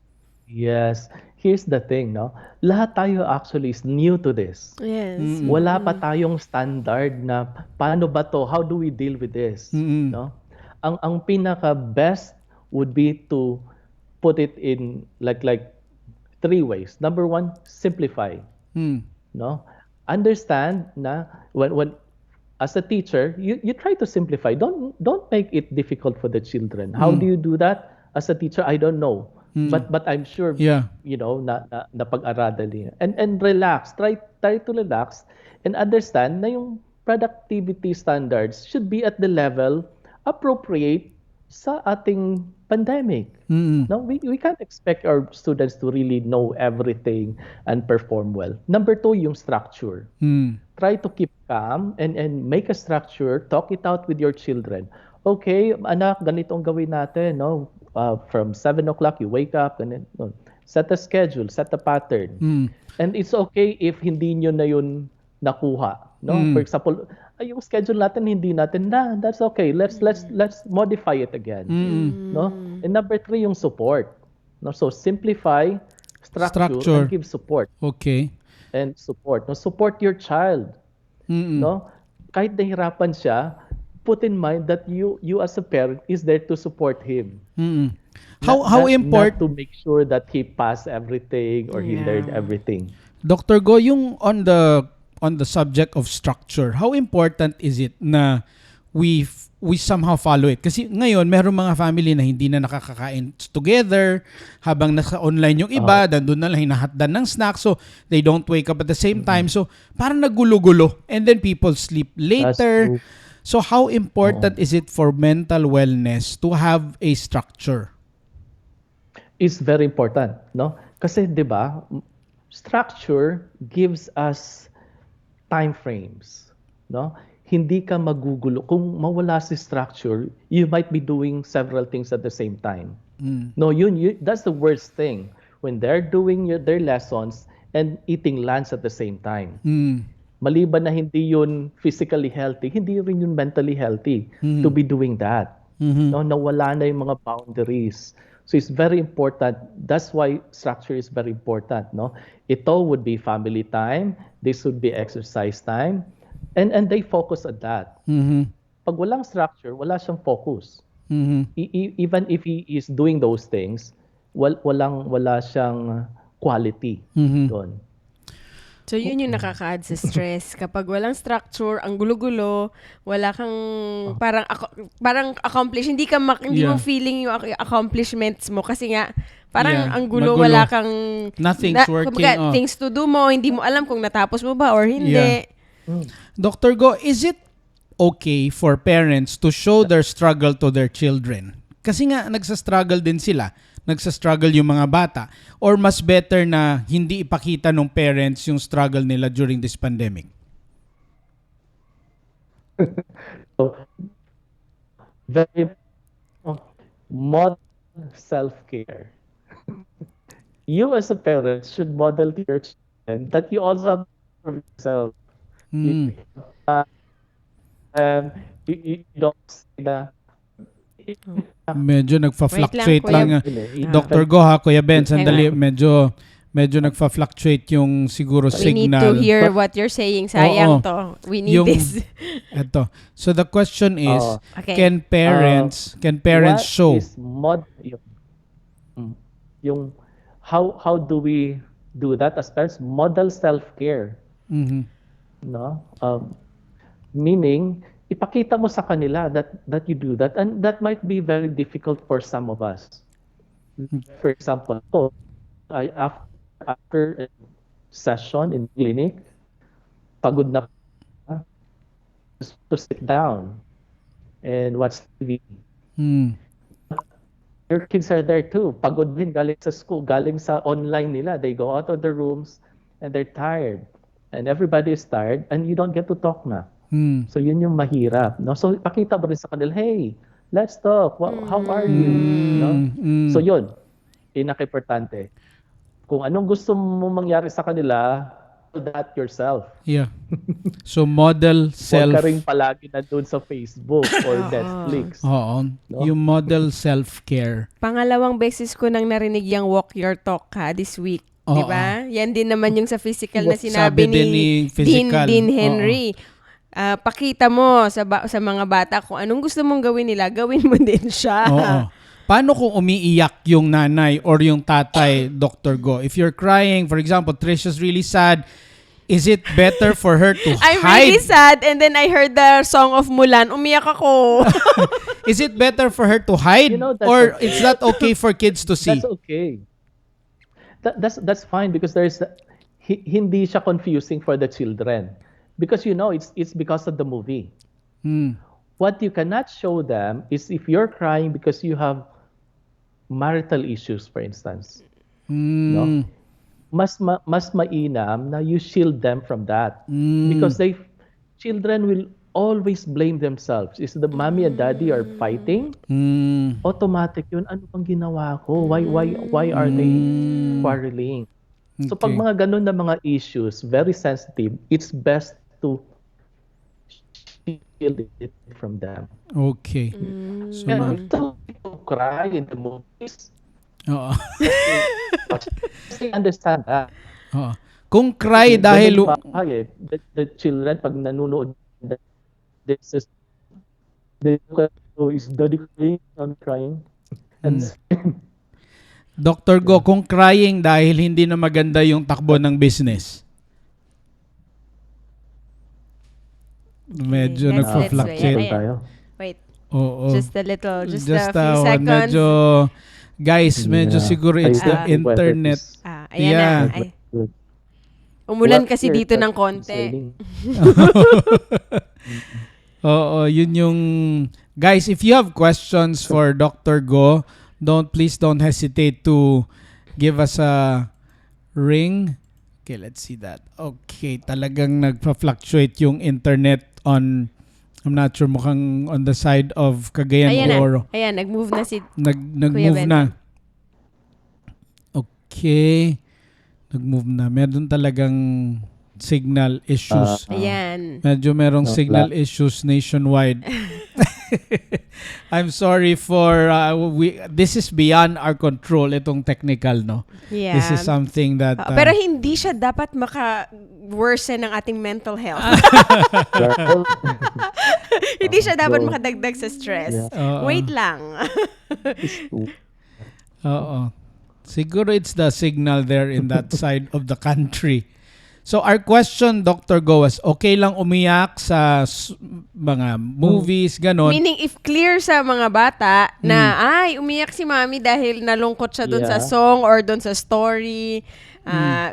Yes. Here's the thing, no? Lahat tayo actually is new to this. Yes. Wala pa tayong standard na paano ba to? How do we deal with this? No? Ang pinaka best would be to put it in like 3 ways. Number 1, simplify. No? Understand na when as a teacher, you try to simplify. Don't make it difficult for the children. How do you do that? As a teacher, I don't know. But I'm sure na pag-aralan niya. And relax, try to relax and understand na yung productivity standards should be at the level appropriate sa ating pandemic. No, we can't expect our students to really know everything and perform well. Number 2, yung structure. Try to keep calm and make a structure, talk it out with your children. Okay, anak, ganito ang gawin natin, no? From 7 o'clock, you wake up, and then, set a schedule, set a pattern. And it's okay if hindi nyo na yun nakuha. No? For example, yung schedule natin, hindi natin na, that's okay. Let's modify it again. No? And number 3, yung support. No? So simplify, structure, and give support. Okay. And support. No? Support your child. No? Kahit nahirapan siya, put in mind that you as a parent is there to support him. How important to make sure that he passed everything or he learned everything. Dr. Go, yung on the subject of structure, how important is it na we somehow follow it? Kasi ngayon meron mga family na hindi na nakakakain together habang nasa online yung iba, doon na lang hinahatdan ng snack, so they don't wake up at the same time. So parang nagulo-gulo, and then people sleep later. So how important is it for mental wellness to have a structure? It's very important, no? Kasi 'di ba, structure gives us time frames, no? Hindi ka magugulo kung mawala si structure, you might be doing several things at the same time. No, that's the worst thing when they're doing their lessons and eating lunch at the same time. Maliban na hindi yun physically healthy, hindi rin yun mentally healthy to be doing that. No, nawala na yung mga boundaries. So it's very important. That's why structure is very important. No, ito would be family time. This would be exercise time, and they focus on that. pag walang structure, wala siyang focus. Mhm. Even if he is doing those things, wala siyang quality Mhm. doon. So, yun yung nakaka-add sa stress. Kapag walang structure, ang gulo-gulo, wala kang parang accomplish, hindi mo Yeah. feeling yung accomplishments mo kasi nga parang Yeah, ang gulo, magulo. wala kang Nothing's working. kumbaga, things to do mo, hindi mo alam kung natapos mo ba or hindi. Dr. Go, is it okay for parents to show their struggle to their children? Kasi nga, nagsa-struggle din sila. Nagsa-struggle yung mga bata. Or mas better na hindi ipakita ng parents yung struggle nila during this pandemic? So, very model self-care. You as a parent should model to your children that you also have for yourself. Hmm. You don't say na Medyo nagfa-fluctuate Wait lang, lang. Dr. Go ha, Kuya Ben, sandali. Medyo nagfa-fluctuate yung siguro We need signal. to hear what you're saying. Sayang to. We need Yung- this. Eto. So the question is, Okay. can parents what show? is yung how do we do that as parents? Model self-care, Mhm. no? Meaning ipakita mo sa kanila that you do that, and that might be very difficult for some of us. For example, after a session in clinic, pagod na just to sit down and watch TV. Hmm. Your kids are there too. Pagod din, galing sa school, galing sa online nila. They go out of their rooms and they're tired. And everybody is tired and you don't get to talk na. Hmm. So yun yung mahirap. No? So pakita mo rin sa kanila, hey, let's talk. How are you? No? So yun, pinaka-importante. Kung anong gusto mo mangyari sa kanila, do that yourself. Yeah. So model Huwag ka rin self. palagi na doon sa Facebook or Netflix. Oo. No? Yung model self-care. Pangalawang beses ko nang narinig yung walk your talk this week. Oo. Di ba? Yan din naman yung sa physical na Sabi sinabi din ni physical. Dean Henry. Pakita mo sa mga bata kung anong gusto mong gawin nila, gawin mo din siya. Oo. Paano kung umiiyak yung nanay or yung tatay, Dr. Go? If you're crying, for example, Trisha's really sad, is it better for her to I'm hide? really sad and then I heard the song of Mulan. Umiyak ako. Is it better for her to hide? You know, that's Or okay. it's not okay for kids to see? That's okay. That's fine because hindi siya confusing for the children. Because it's because of the movie. Hmm. What you cannot show them is if you're crying because you have marital issues, for instance. No? Mas mainam na you shield them from that. Because children will always blame themselves. Is the mommy and daddy are fighting? Automatic yun. Ano bang ginawa ko? Why are they quarreling? So pag Okay. mga ganun na mga issues, very sensitive, it's best to shield it from them. Okay. So, And some people cry in the movies. oo. They understand that. Oo. Kung cry dahil... The children, pag nanonood, this is, they look at, oh, is daddy crying? I'm crying. And Dr. Go, kung crying dahil hindi na maganda yung takbo ng business. Medyo Let's nagpa-fluctuate. wait. tayo. Wait, Oo. just a few one, seconds. medyo, guys, medyo Yeah. siguro it's the I- internet. Ayan Yeah. na. Ay, umulan kasi Here, dito ng it's konti. raining. Oo, yun yung... Guys, if you have questions for Dr. Go, please don't hesitate to give us a ring. Okay, let's see that. Okay, talagang nagpa-fluctuate yung internet on... I'm not sure, mukhang on the side of Cagayan Ayan de Oro. na. Ayan, nag-move na si... Nag-move Benson. na. Okay. Nag-move na. Meron talagang signal issues. Ayan. Medyo merong No, signal issues nationwide. I'm sorry for this is beyond our control itong technical, no. Yeah. This is something that Pero hindi siya dapat maka-worsen ng ating mental health. Girl. Hindi siya dapat So, makadagdag sa stress. yeah. Oo. Wait lang. Oo. Siguro it's the signal there in that side of the country. So our question, Dr. Goas, okay lang umiyak sa mga movies, ganon? Meaning, if clear sa mga bata na, ay, umiyak si mami dahil nalungkot siya dun sa Yeah. song or dun sa story,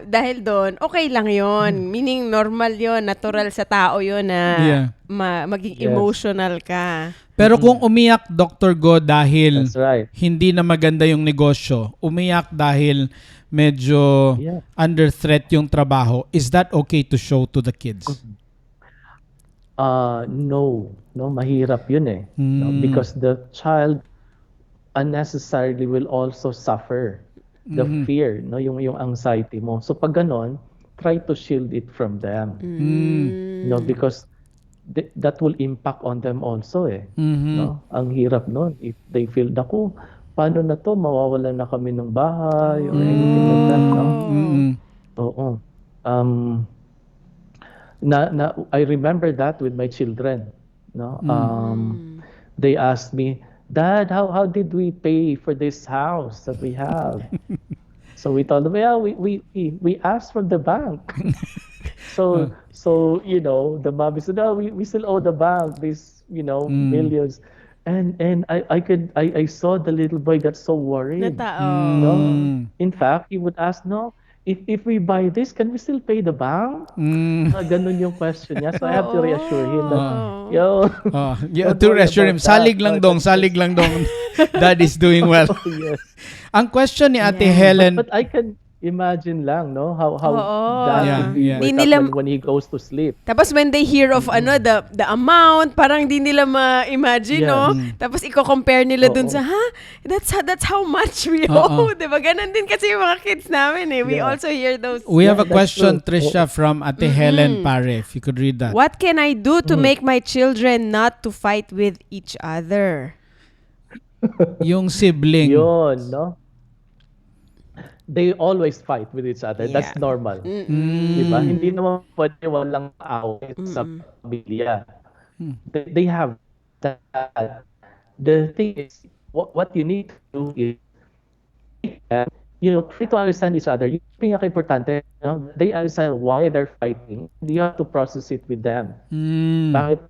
dahil dun, okay lang yon. Meaning, normal yon, natural sa tao yon na Yeah. maging Yes. emotional ka. Pero kung umiyak, Dr. Go, dahil That's right. hindi na maganda yung negosyo, umiyak dahil medyo Yeah. under threat yung trabaho, is that okay to show to the kids? No, mahirap yun eh. No, because the child unnecessarily will also suffer the fear, no, yung anxiety mo. So pag ganon, try to shield it from them. No, because that will impact on them also eh. No? Ang hirap nun if they feel, naku, paano na to, mawawalan na kami ng bahay or anything like that, no? Oo. I remember that with my children, no? They asked me, Dad, how did we pay for this house that we have? So we told them, yeah, we asked from the bank. So the mommy said, no, we still owe the bank this, millions. And I saw the little boy got so worried. No? In fact, he would ask, no, if we buy this, can we still pay the bank? Ganun yung question niya. So I have to reassure him that, To reassure him, salig lang dong. Dad is doing well. Yes. Ang question ni Ate Helen, But I can imagine lang, no, how that Yeah, would be yeah. Di worked nila- out when he goes to sleep. Tapos when they hear of the amount, parang di nila ma-imagine, Yeah. no? Tapos i-compare nila dun Oo. sa, that's how much we Oo. owe. Diba? Ganon din kasi yung mga kids namin eh. We Yeah. also hear those. we have a that's question, true. Trisha, from Ate Helen Pare. If you could read that. What can I do to make my children not to fight with each other? Yung sibling. Yun, no? They always fight with each other. That's Yeah. normal. Diba? Hindi naman pwede walang away sa pamilya. They have that. The thing is, what you need to do is, try to understand each other. Yung pinaka-importante, they understand why they're fighting. You have to process it with them. Bakit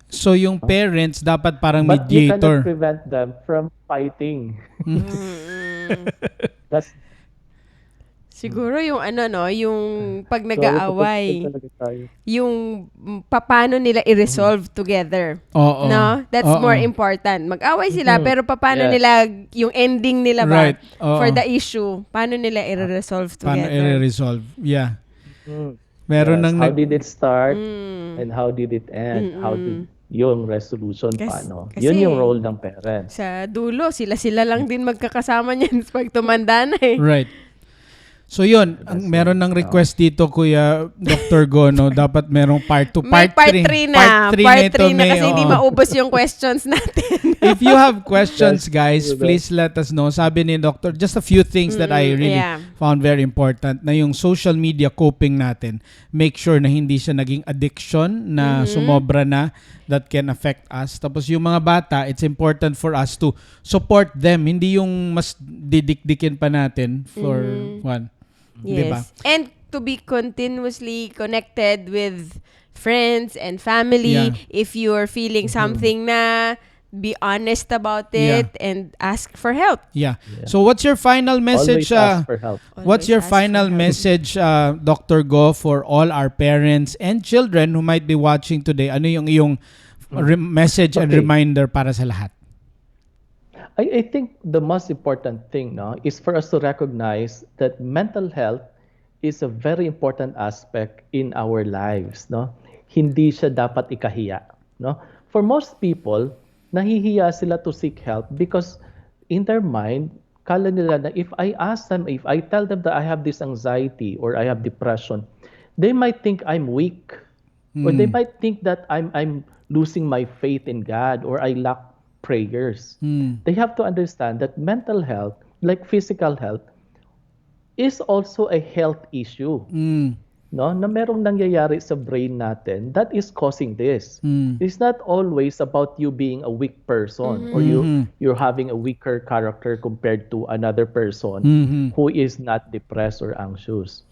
So yung parents dapat parang But you cannot mediator. prevent them from fighting. That's Siguro yung yung pag sorry, nag-aaway, talaga tayo. yung paano nila i-resolve together. Oo. No? That's Oo. more important. Mag-away sila, pero paano Yes. nila, yung ending nila ba, Right. Oo. for the issue, paano nila i-resolve Paano together? i-resolve? Yeah. Mm. Meron Yes, nang how did it start and how did it end? How did yung resolution paano? kasi- Yun yung role ng parents. Sa dulo, sila lang din magkakasama niyan pag tumanda na eh. Right. So yun, meron ng request dito, Kuya Dr. Go, no? Dapat merong part 2, May part 3. part 3 na. Part 3 na kasi hindi oo. maubos yung questions natin. If you have questions, Yes, guys, diba? please let us know. Sabi ni Doctor, just a few things that I really yeah. found very important, na yung social media coping natin, make sure na hindi siya naging addiction na sumobra na, that can affect us. Tapos yung mga bata, it's important for us to support them. Hindi yung mas didikdikin pa natin for one. Yes. Diba? And to be continuously connected with friends and family. Yeah. If you're feeling something na, be honest about it and ask for help. Yeah. So what's your final message? Always ask for help. What's Always your ask for final help. message, Dr. Go, for all our parents and children who might be watching today? Ano yung iyong message and Okay. reminder para sa lahat? I think the most important thing is for us to recognize that mental health is a very important aspect in our lives. Hindi siya dapat ikahiya. For most people, nahihiya sila to seek help because in their mind, kala nila na if I tell them that I have this anxiety or I have depression, they might think I'm weak. Or they might think that I'm losing my faith in God or I lack prayers. They have to understand that mental health, like physical health, is also a health issue. No, na merong nangyayari sa brain natin that is causing this. It's not always about you being a weak person or you're having a weaker character compared to another person who is not depressed or anxious.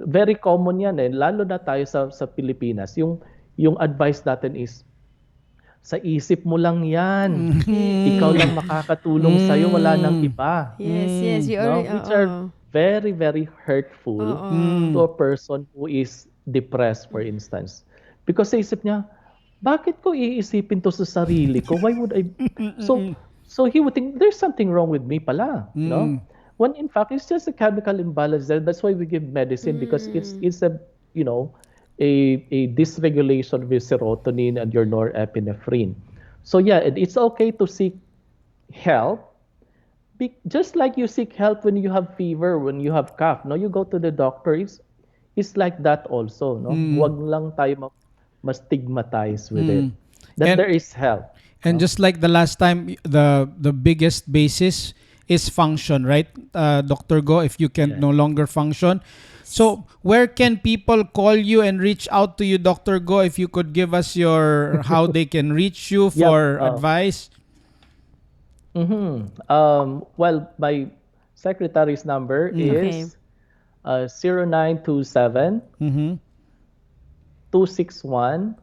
Very common yan lalo na tayo sa Pilipinas. Yung advice natin is sa isip mo lang yan. Ikaw lang makakatulong sa'yo, wala nang iba. Yes, you No? already, Which are very, very hurtful to a person who is depressed, for instance. Because sa isip niya, bakit ko iisipin to sa sarili ko? Why would I? So he would think, there's something wrong with me pala. No? When in fact, it's just a chemical imbalance there. That's why we give medicine because it's a, a dysregulation with serotonin and your norepinephrine. So yeah, it's okay to seek help. Just like you seek help when you have fever, when you have cough, no, you go to the doctor. It's like that also, no. Wag lang tayo ma-stigmatize with it. That there is help. And just like the last time, the biggest basis is function, right, Dr. Go? If you can no longer function, so where can people call you and reach out to you, Dr. Go? If you could give us your how they can reach you for advice. Well, my secretary's number is 0927 261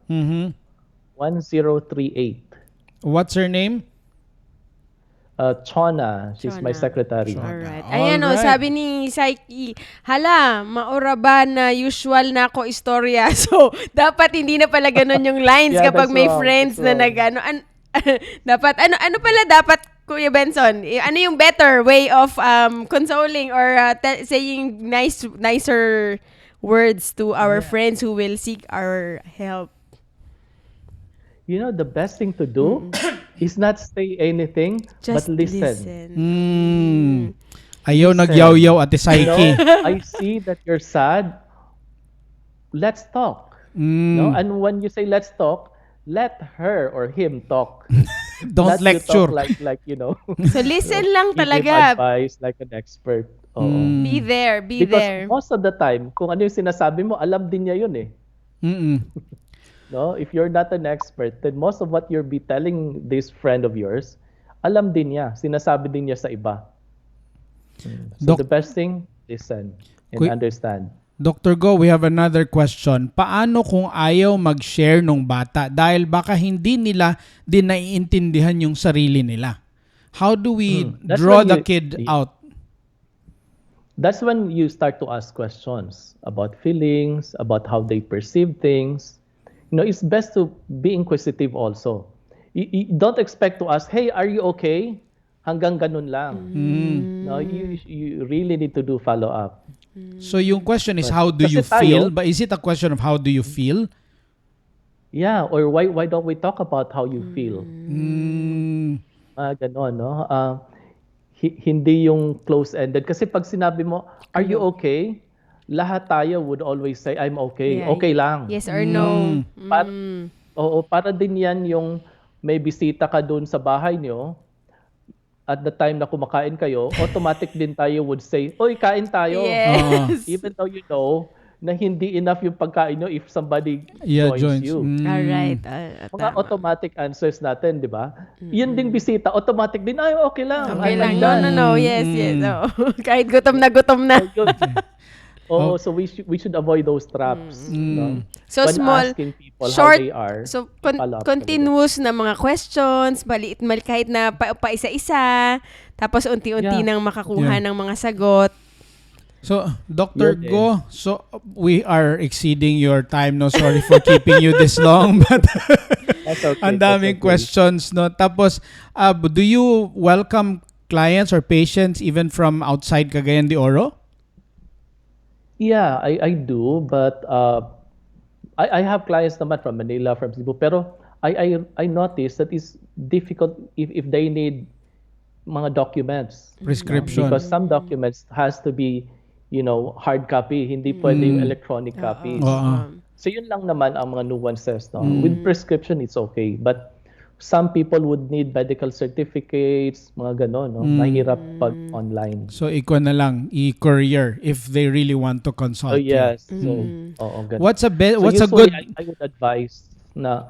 1038. What's her name? Chona. She's my secretary. Alright. Ayan sabi ni Psyche, hala, maura ba na usual na ako istorya? So, dapat hindi na pala ganun yung lines kapag may friends na nag-ano. Dapat, ano pala dapat, Kuya Benson? Ano yung better way of consoling or saying nicer words to our friends who will seek our help? The best thing to do is not say anything, just but listen. Ayaw nagyaw-yaw, Ate Psyche. I see that you're sad. Let's talk. No? And when you say let's talk, let her or him talk. Don't Not lecture. You talk like So listen lang give talaga. advice like an expert. Be there, Because most of the time, kung ano yung sinasabi mo, alam din niya yun eh. No, if you're not an expert, then most of what you'll be telling this friend of yours, alam din niya, sinasabi din niya sa iba. So the best thing, listen and understand. Dr. Go, we have another question. Paano kung ayaw mag-share nung bata dahil baka hindi nila din naiintindihan yung sarili nila? How do we draw the kid out? That's when you start to ask questions about feelings, about how they perceive things. It's best to be inquisitive also. You don't expect to ask, hey, are you okay? Hanggang ganun lang. No, you really need to do follow-up. So yung question is, how do you feel? But is it a question of how do you feel? Yeah, or why don't we talk about how you feel? Ganon, no? Hindi yung close-ended. Kasi pag sinabi mo, are you okay? Lahat tayo would always say, I'm okay. Yeah. Okay lang. Yes or no. Para din yan yung may bisita ka doon sa bahay nyo, at the time na kumakain kayo, automatic din tayo would say, oy, kain tayo. Yes. Even though you know na hindi enough yung pagkain nyo if somebody joins you. Alright. Mga automatic answers natin, di ba? Yun ding bisita, automatic din, ay, okay lang. Okay lang. No. Yes. Kahit gutom na. So we should avoid those traps. No? So when small, asking people short, how they are. So continuous na mga questions, maliit kahit na pa isa-isa, tapos unti-unti nang makakuha ng mga sagot. So, Dr. Go, so we are exceeding your time. No, sorry for keeping you this long, but ang daming questions. No, tapos do you welcome clients or patients even from outside Cagayan de Oro? Yeah, I do, but I have clients naman from Manila, from Cebu, pero I notice that it's difficult if they need mga documents. Prescription. Because some documents has to be, hard copy, hindi pwede yung electronic copies. So yun lang naman ang mga nuances, no? With prescription, it's okay. But some people would need medical certificates, mga ganon, no? Mahirap pag online. So, ikaw na lang, i-courier if they really want to So consult you. yes, so oo, ganun. What's a So what's a usually, good I would advise na,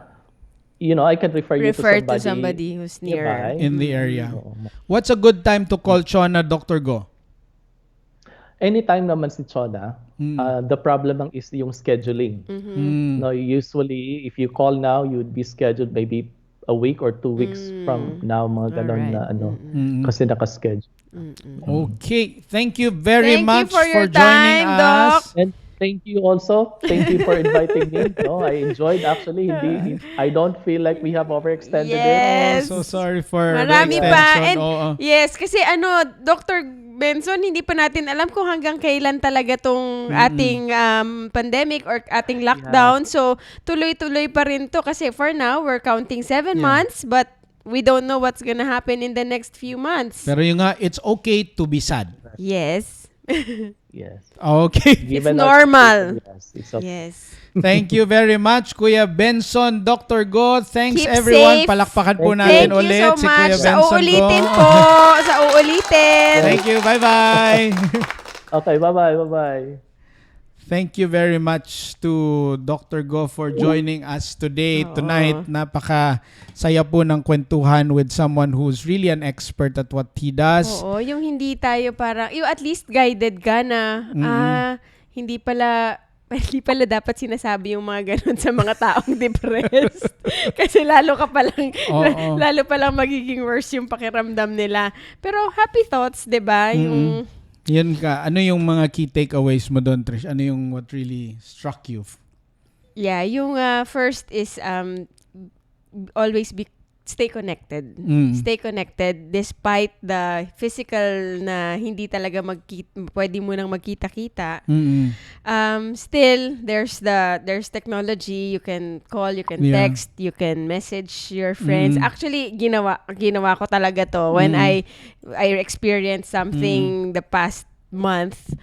I can refer you Refer to to somebody who's near. nearby. in the area? Oo. What's a good time to call Chona, Dr. Go? Anytime naman si Chona, the problem lang is yung scheduling. No, usually, if you call now, you'd be scheduled maybe a week or 2 weeks from now, mga ganon na kasi naka-schedule. Okay. Thank you very Thank you much for your joining time, us. Doc. And thank you also. Thank you for inviting me. No, I enjoyed actually. I don't feel like we have overextended it. Yes. So sorry for Marami the pa. extension. And Oo. yes, kasi Dr. Benson, hindi pa natin alam kung hanggang kailan talaga tong ating pandemic or ating lockdown. So, tuloy-tuloy pa rin to kasi for now, we're counting 7 months, but we don't know what's gonna happen in the next few months. Pero yung nga, it's okay to be sad. Yes. Yes. Okay. Given normal. Yes, it's okay. Yes. Thank you very much, Kuya Benson, Dr. Go. Thanks Keep everyone. safe. Palakpakan po Thank natin Thank you ulit so si much. Kuya Sa Benson uulitin Go. po. Sa uulitin. Thank you. Bye-bye. Okay, bye-bye, bye-bye. Thank you very much to Dr. Go for joining us today, tonight. Napaka-saya po ng kwentuhan with someone who's really an expert at what he does. Oo, yung hindi tayo parang, yung at least guided ka na, hindi pala dapat sinasabi yung mga ganun sa mga taong depressed. Kasi lalo palang magiging worse yung pakiramdam nila. Pero happy thoughts, 'di ba? Yung Yan ka. Ano yung mga key takeaways mo doon, Trish? Ano yung what really struck you? yeah, yung first is always stay connected. Stay connected despite the physical na hindi talaga pwede mo nang magkita-kita. Still there's technology, you can call, you can text, you can message your friends. Actually ginawa ko talaga to when I experienced something the past month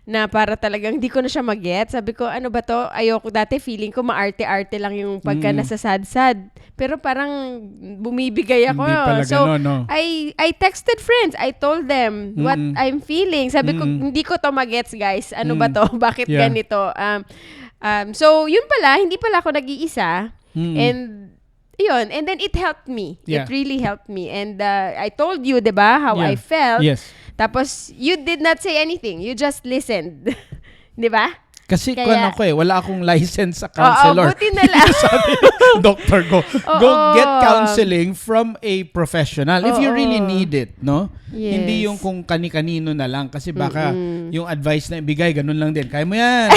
na para talagang hindi ko na siya mag-get. Sabi ko, ano ba to? Ayoko. Dati feeling ko maarte-arte lang yung pagka nasasad-sad. Pero parang bumibigay ako. Hindi pala So, ganun, no? I texted friends. I told them what I'm feeling. Sabi ko, hindi ko to mag-gets, guys. Ano ba to? Bakit ganito? So, yun pala. Hindi pala ako nag-iisa. And yun. And then it helped me. Yeah. It really helped me. And I told you, diba, how I felt. Yes. Tapos, you did not say anything. You just listened. Di ba? Kasi Kaya- wala akong license sa counselor. buti na lang. Sabi ni Dr. Go. Go Oo. get counseling from a professional if you Oo. really need it, no? Yes. Hindi yung kung kani-kanino na lang kasi baka yung advice na ibigay ganun lang din. Kaya mo yan.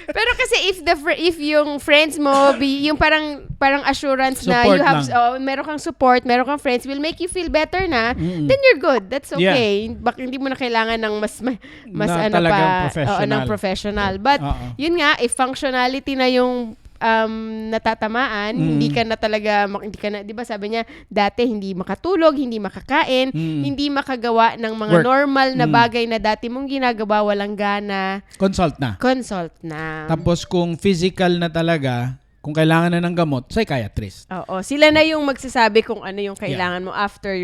Pero kasi if yung friends mo yung parang assurance na Support you have lang. meron kang support, meron kang friends will make you feel better na, then you're good. That's okay. Baka hindi mo na kailangan ng mas Na ano talagang pa professional. ng professional. But yun nga, if functionality na yung natatamaan, hindi ka na talaga, hindi ka na, di ba sabi niya, dati hindi makatulog, hindi makakain, hindi makagawa ng mga Work. normal na bagay na dati mong ginagawa, walang gana, Consult na. consult na. Tapos kung physical na talaga, kung kailangan na ng gamot, psychiatrist. Oo, sila na yung magsasabi kung ano yung kailangan mo after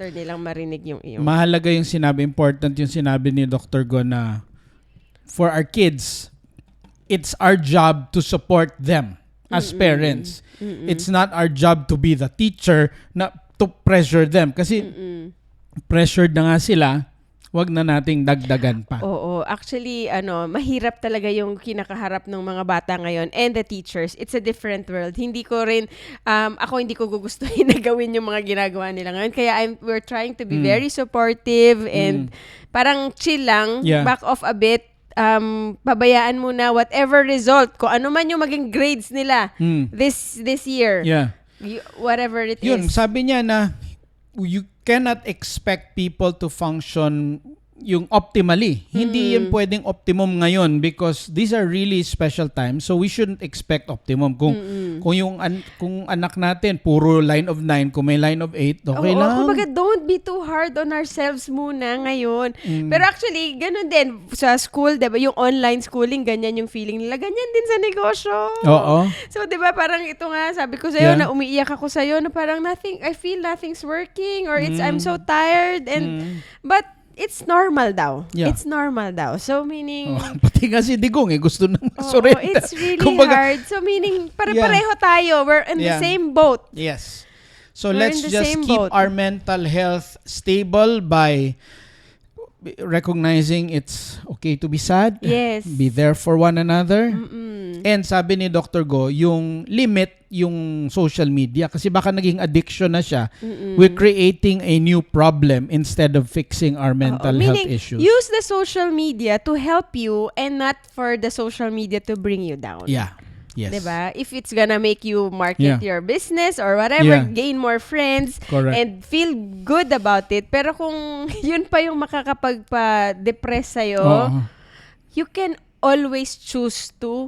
nilang marinig yung iyo. Mahalaga yung sinabi, important yung sinabi ni Dr. Go na for our kids, it's our job to support them as parents. It's not our job to be the teacher na to pressure them. Kasi pressured na nga sila, wag na nating dagdagan pa. Oo, actually mahirap talaga yung kinakaharap ng mga bata ngayon and the teachers. It's a different world. Hindi ko rin hindi ko gugustuhin na gawin yung mga ginagawa nila ngayon. Kaya we're trying to be very supportive and parang chill lang, back off a bit. Pabayaan muna whatever result, kung ano man yung maging grades nila this year. Yeah. Whatever it Yun, is. sabi niya na you cannot expect people to function yung optimally. Hindi yan pwedeng optimum ngayon because these are really special times. So we shouldn't expect optimum. Kung kung anak natin puro line of 9, kung may line of 8, okay lang. Kumbaga, don't be too hard on ourselves muna ngayon. Pero actually, ganun din sa school, 'di ba? Yung online schooling, ganyan yung feeling nila. Ganyan din sa negosyo. Oo. So, 'di ba, parang ito nga, sabi ko sa'yo, Yeah. na umiiyak ako sa'yo, na parang I feel nothing's working, or I'm so tired, and but it's normal daw. Yeah. It's normal daw. So, meaning, Pati nga si Digong gusto nang oo, masurrender. it's really hard. So, meaning, pare-pareho tayo. We're in the same boat. Yes. So We're let's in the just same keep boat. our mental health stable by recognizing it's okay to be sad. Yes. Be there for one another. And sabi ni Dr. Go, yung limit yung social media kasi baka naging addiction na siya. We're creating a new problem instead of fixing our mental health Meaning, issues. use the social media to help you and not for the social media to bring you down. Yeah. Yes. Diba? If it's gonna make you market your business or whatever, Yeah. gain more friends, Correct. and feel good about it. Pero kung yun pa yung makakapagpa-depress sa'yo, Oo. you can always choose to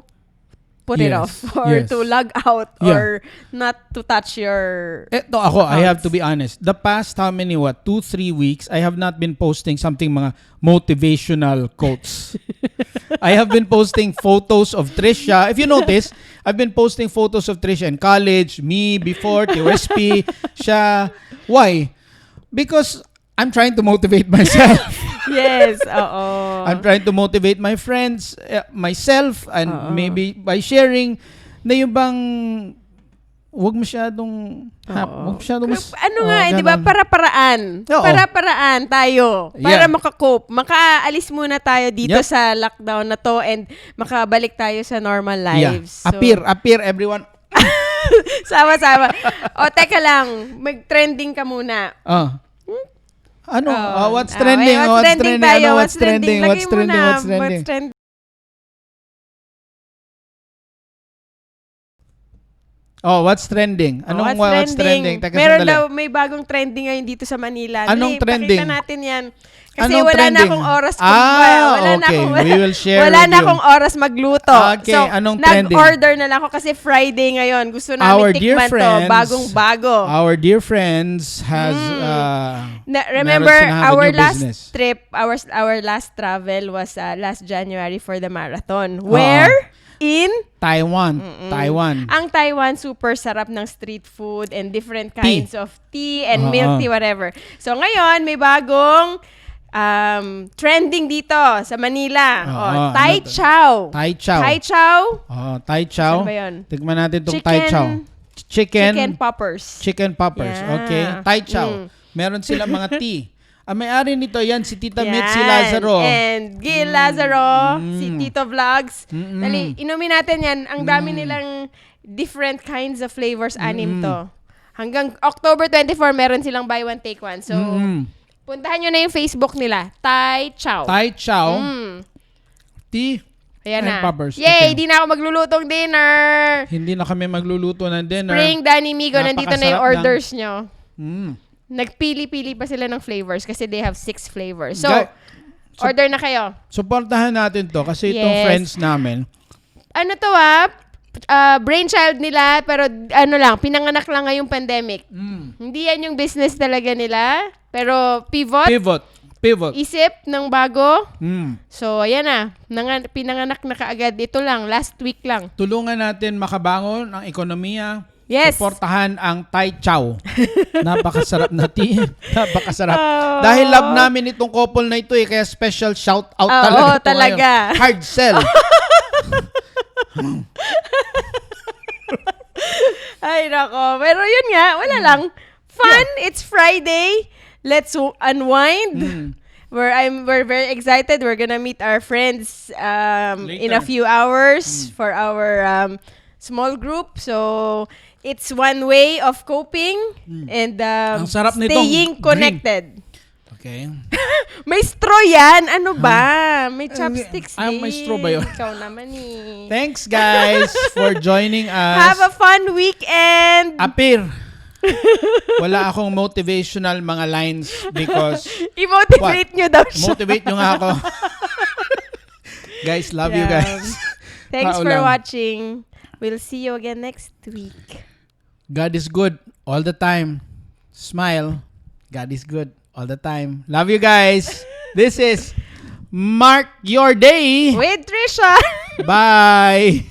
put it Yes. off or Yes. to log out Yeah. or not to touch your... Eto ako, I have to be honest. The past 2-3 weeks, I have not been posting something mga motivational quotes. I have been posting photos of Trisha. If you notice, I've been posting photos of Trisha in college, me before, TOSP, siya. Why? Because I'm trying to motivate myself. Yes, oo. I'm trying to motivate my friends, myself, and maybe by sharing na yung bang wag masyadong Di ba, para-paraan. Oo. Para-paraan tayo. Para Yeah. makakope. Makaalis muna tayo dito Yep. sa lockdown na to and makabalik tayo sa normal lives. So, Appear everyone. sama-sama. O, teka lang. Mag-trending ka muna. Ano? What's Oh, trending? what's trending tayo? Ano, What's trending? What's Lagay mo trending? na. What's trending? What's trending? What's trending? Anong what's trending? Teka, Meron sandali. daw, may bagong trending ngayon dito sa Manila. Anong trending? Pakita natin yan. Kasi Anong wala trending? na akong oras. We will share Wala with na you. akong oras magluto. Okay, so, anong trending? nag-order na lang ako kasi Friday ngayon. Gusto namin Our dear tikman to. friends, Bagong-bago. Our dear friends has Remember, meron silang our new last business. trip, our last travel was last January for the marathon. Where? In Taiwan. Ang Taiwan, super sarap ng street food and different kinds of tea and milk tea, whatever. So ngayon, may bagong trending dito sa Manila. Tai Chow. Tai Chow. Tai Chow. Tai Chow. Saan ba yun? Tikman natin tong Tai Chow. Chicken poppers. Chicken poppers. Yeah. Okay. Tai Chow. Meron sila mga tea. Ang may-ari nito, yan, si Tita Mit, si Lazaro. And Gil Lazaro, si Tito Vlogs. Dali, inumin natin yan. Ang dami nilang different kinds of flavors, anim to. Hanggang October 24, meron silang buy one, take one. So, puntahan nyo na yung Facebook nila. Tai Chow. Tai Chow. Tea. Ayan na. and poppers. Yay! Okay. Di na ako maglulutong dinner. Hindi na kami magluluto ng dinner. Spring Danny Migo, nandito na yung Napakasarap orders nyo. Nagpili-pili pa sila ng flavors kasi they have 6 flavors. So, So, order na kayo. Supportahan natin to kasi itong Yes. friends namin. Ano to brainchild nila, pero pinanganak lang ngayong pandemic. Hindi yan yung business talaga nila, pero pivot. Isip ng bago. So, ayan na. Pinanganak na kaagad. Ito lang, last week lang. Tulungan natin makabangon ang ekonomiya. Yes. Suportahan ang Tai Chow. Napakasarap na tea. Napakasarap. Dahil love namin itong couple na ito kaya special shout out talaga. Talaga. Hard sell. Ay, nako. Pero yun nga, wala lang. Fun. Yeah. It's Friday. Let's unwind. We're very excited. We're gonna meet our friends in a few hours for our small group. So, it's one way of coping and staying connected. Okay. May straw yan. Ano ba? May chopsticks din. May straw ba yun? Ikaw naman Thanks guys for joining us. Have a fun weekend. Apir. Wala akong motivational mga lines because I-motivate nyo daw siya. motivate nyo nga ako. Guys, love you Yeah. guys. Thanks Tao for lang. watching. We'll see you again next week. God is good all the time. Smile. God is good all the time. Love you guys. This is Mark Your Day. With Trisha. Bye.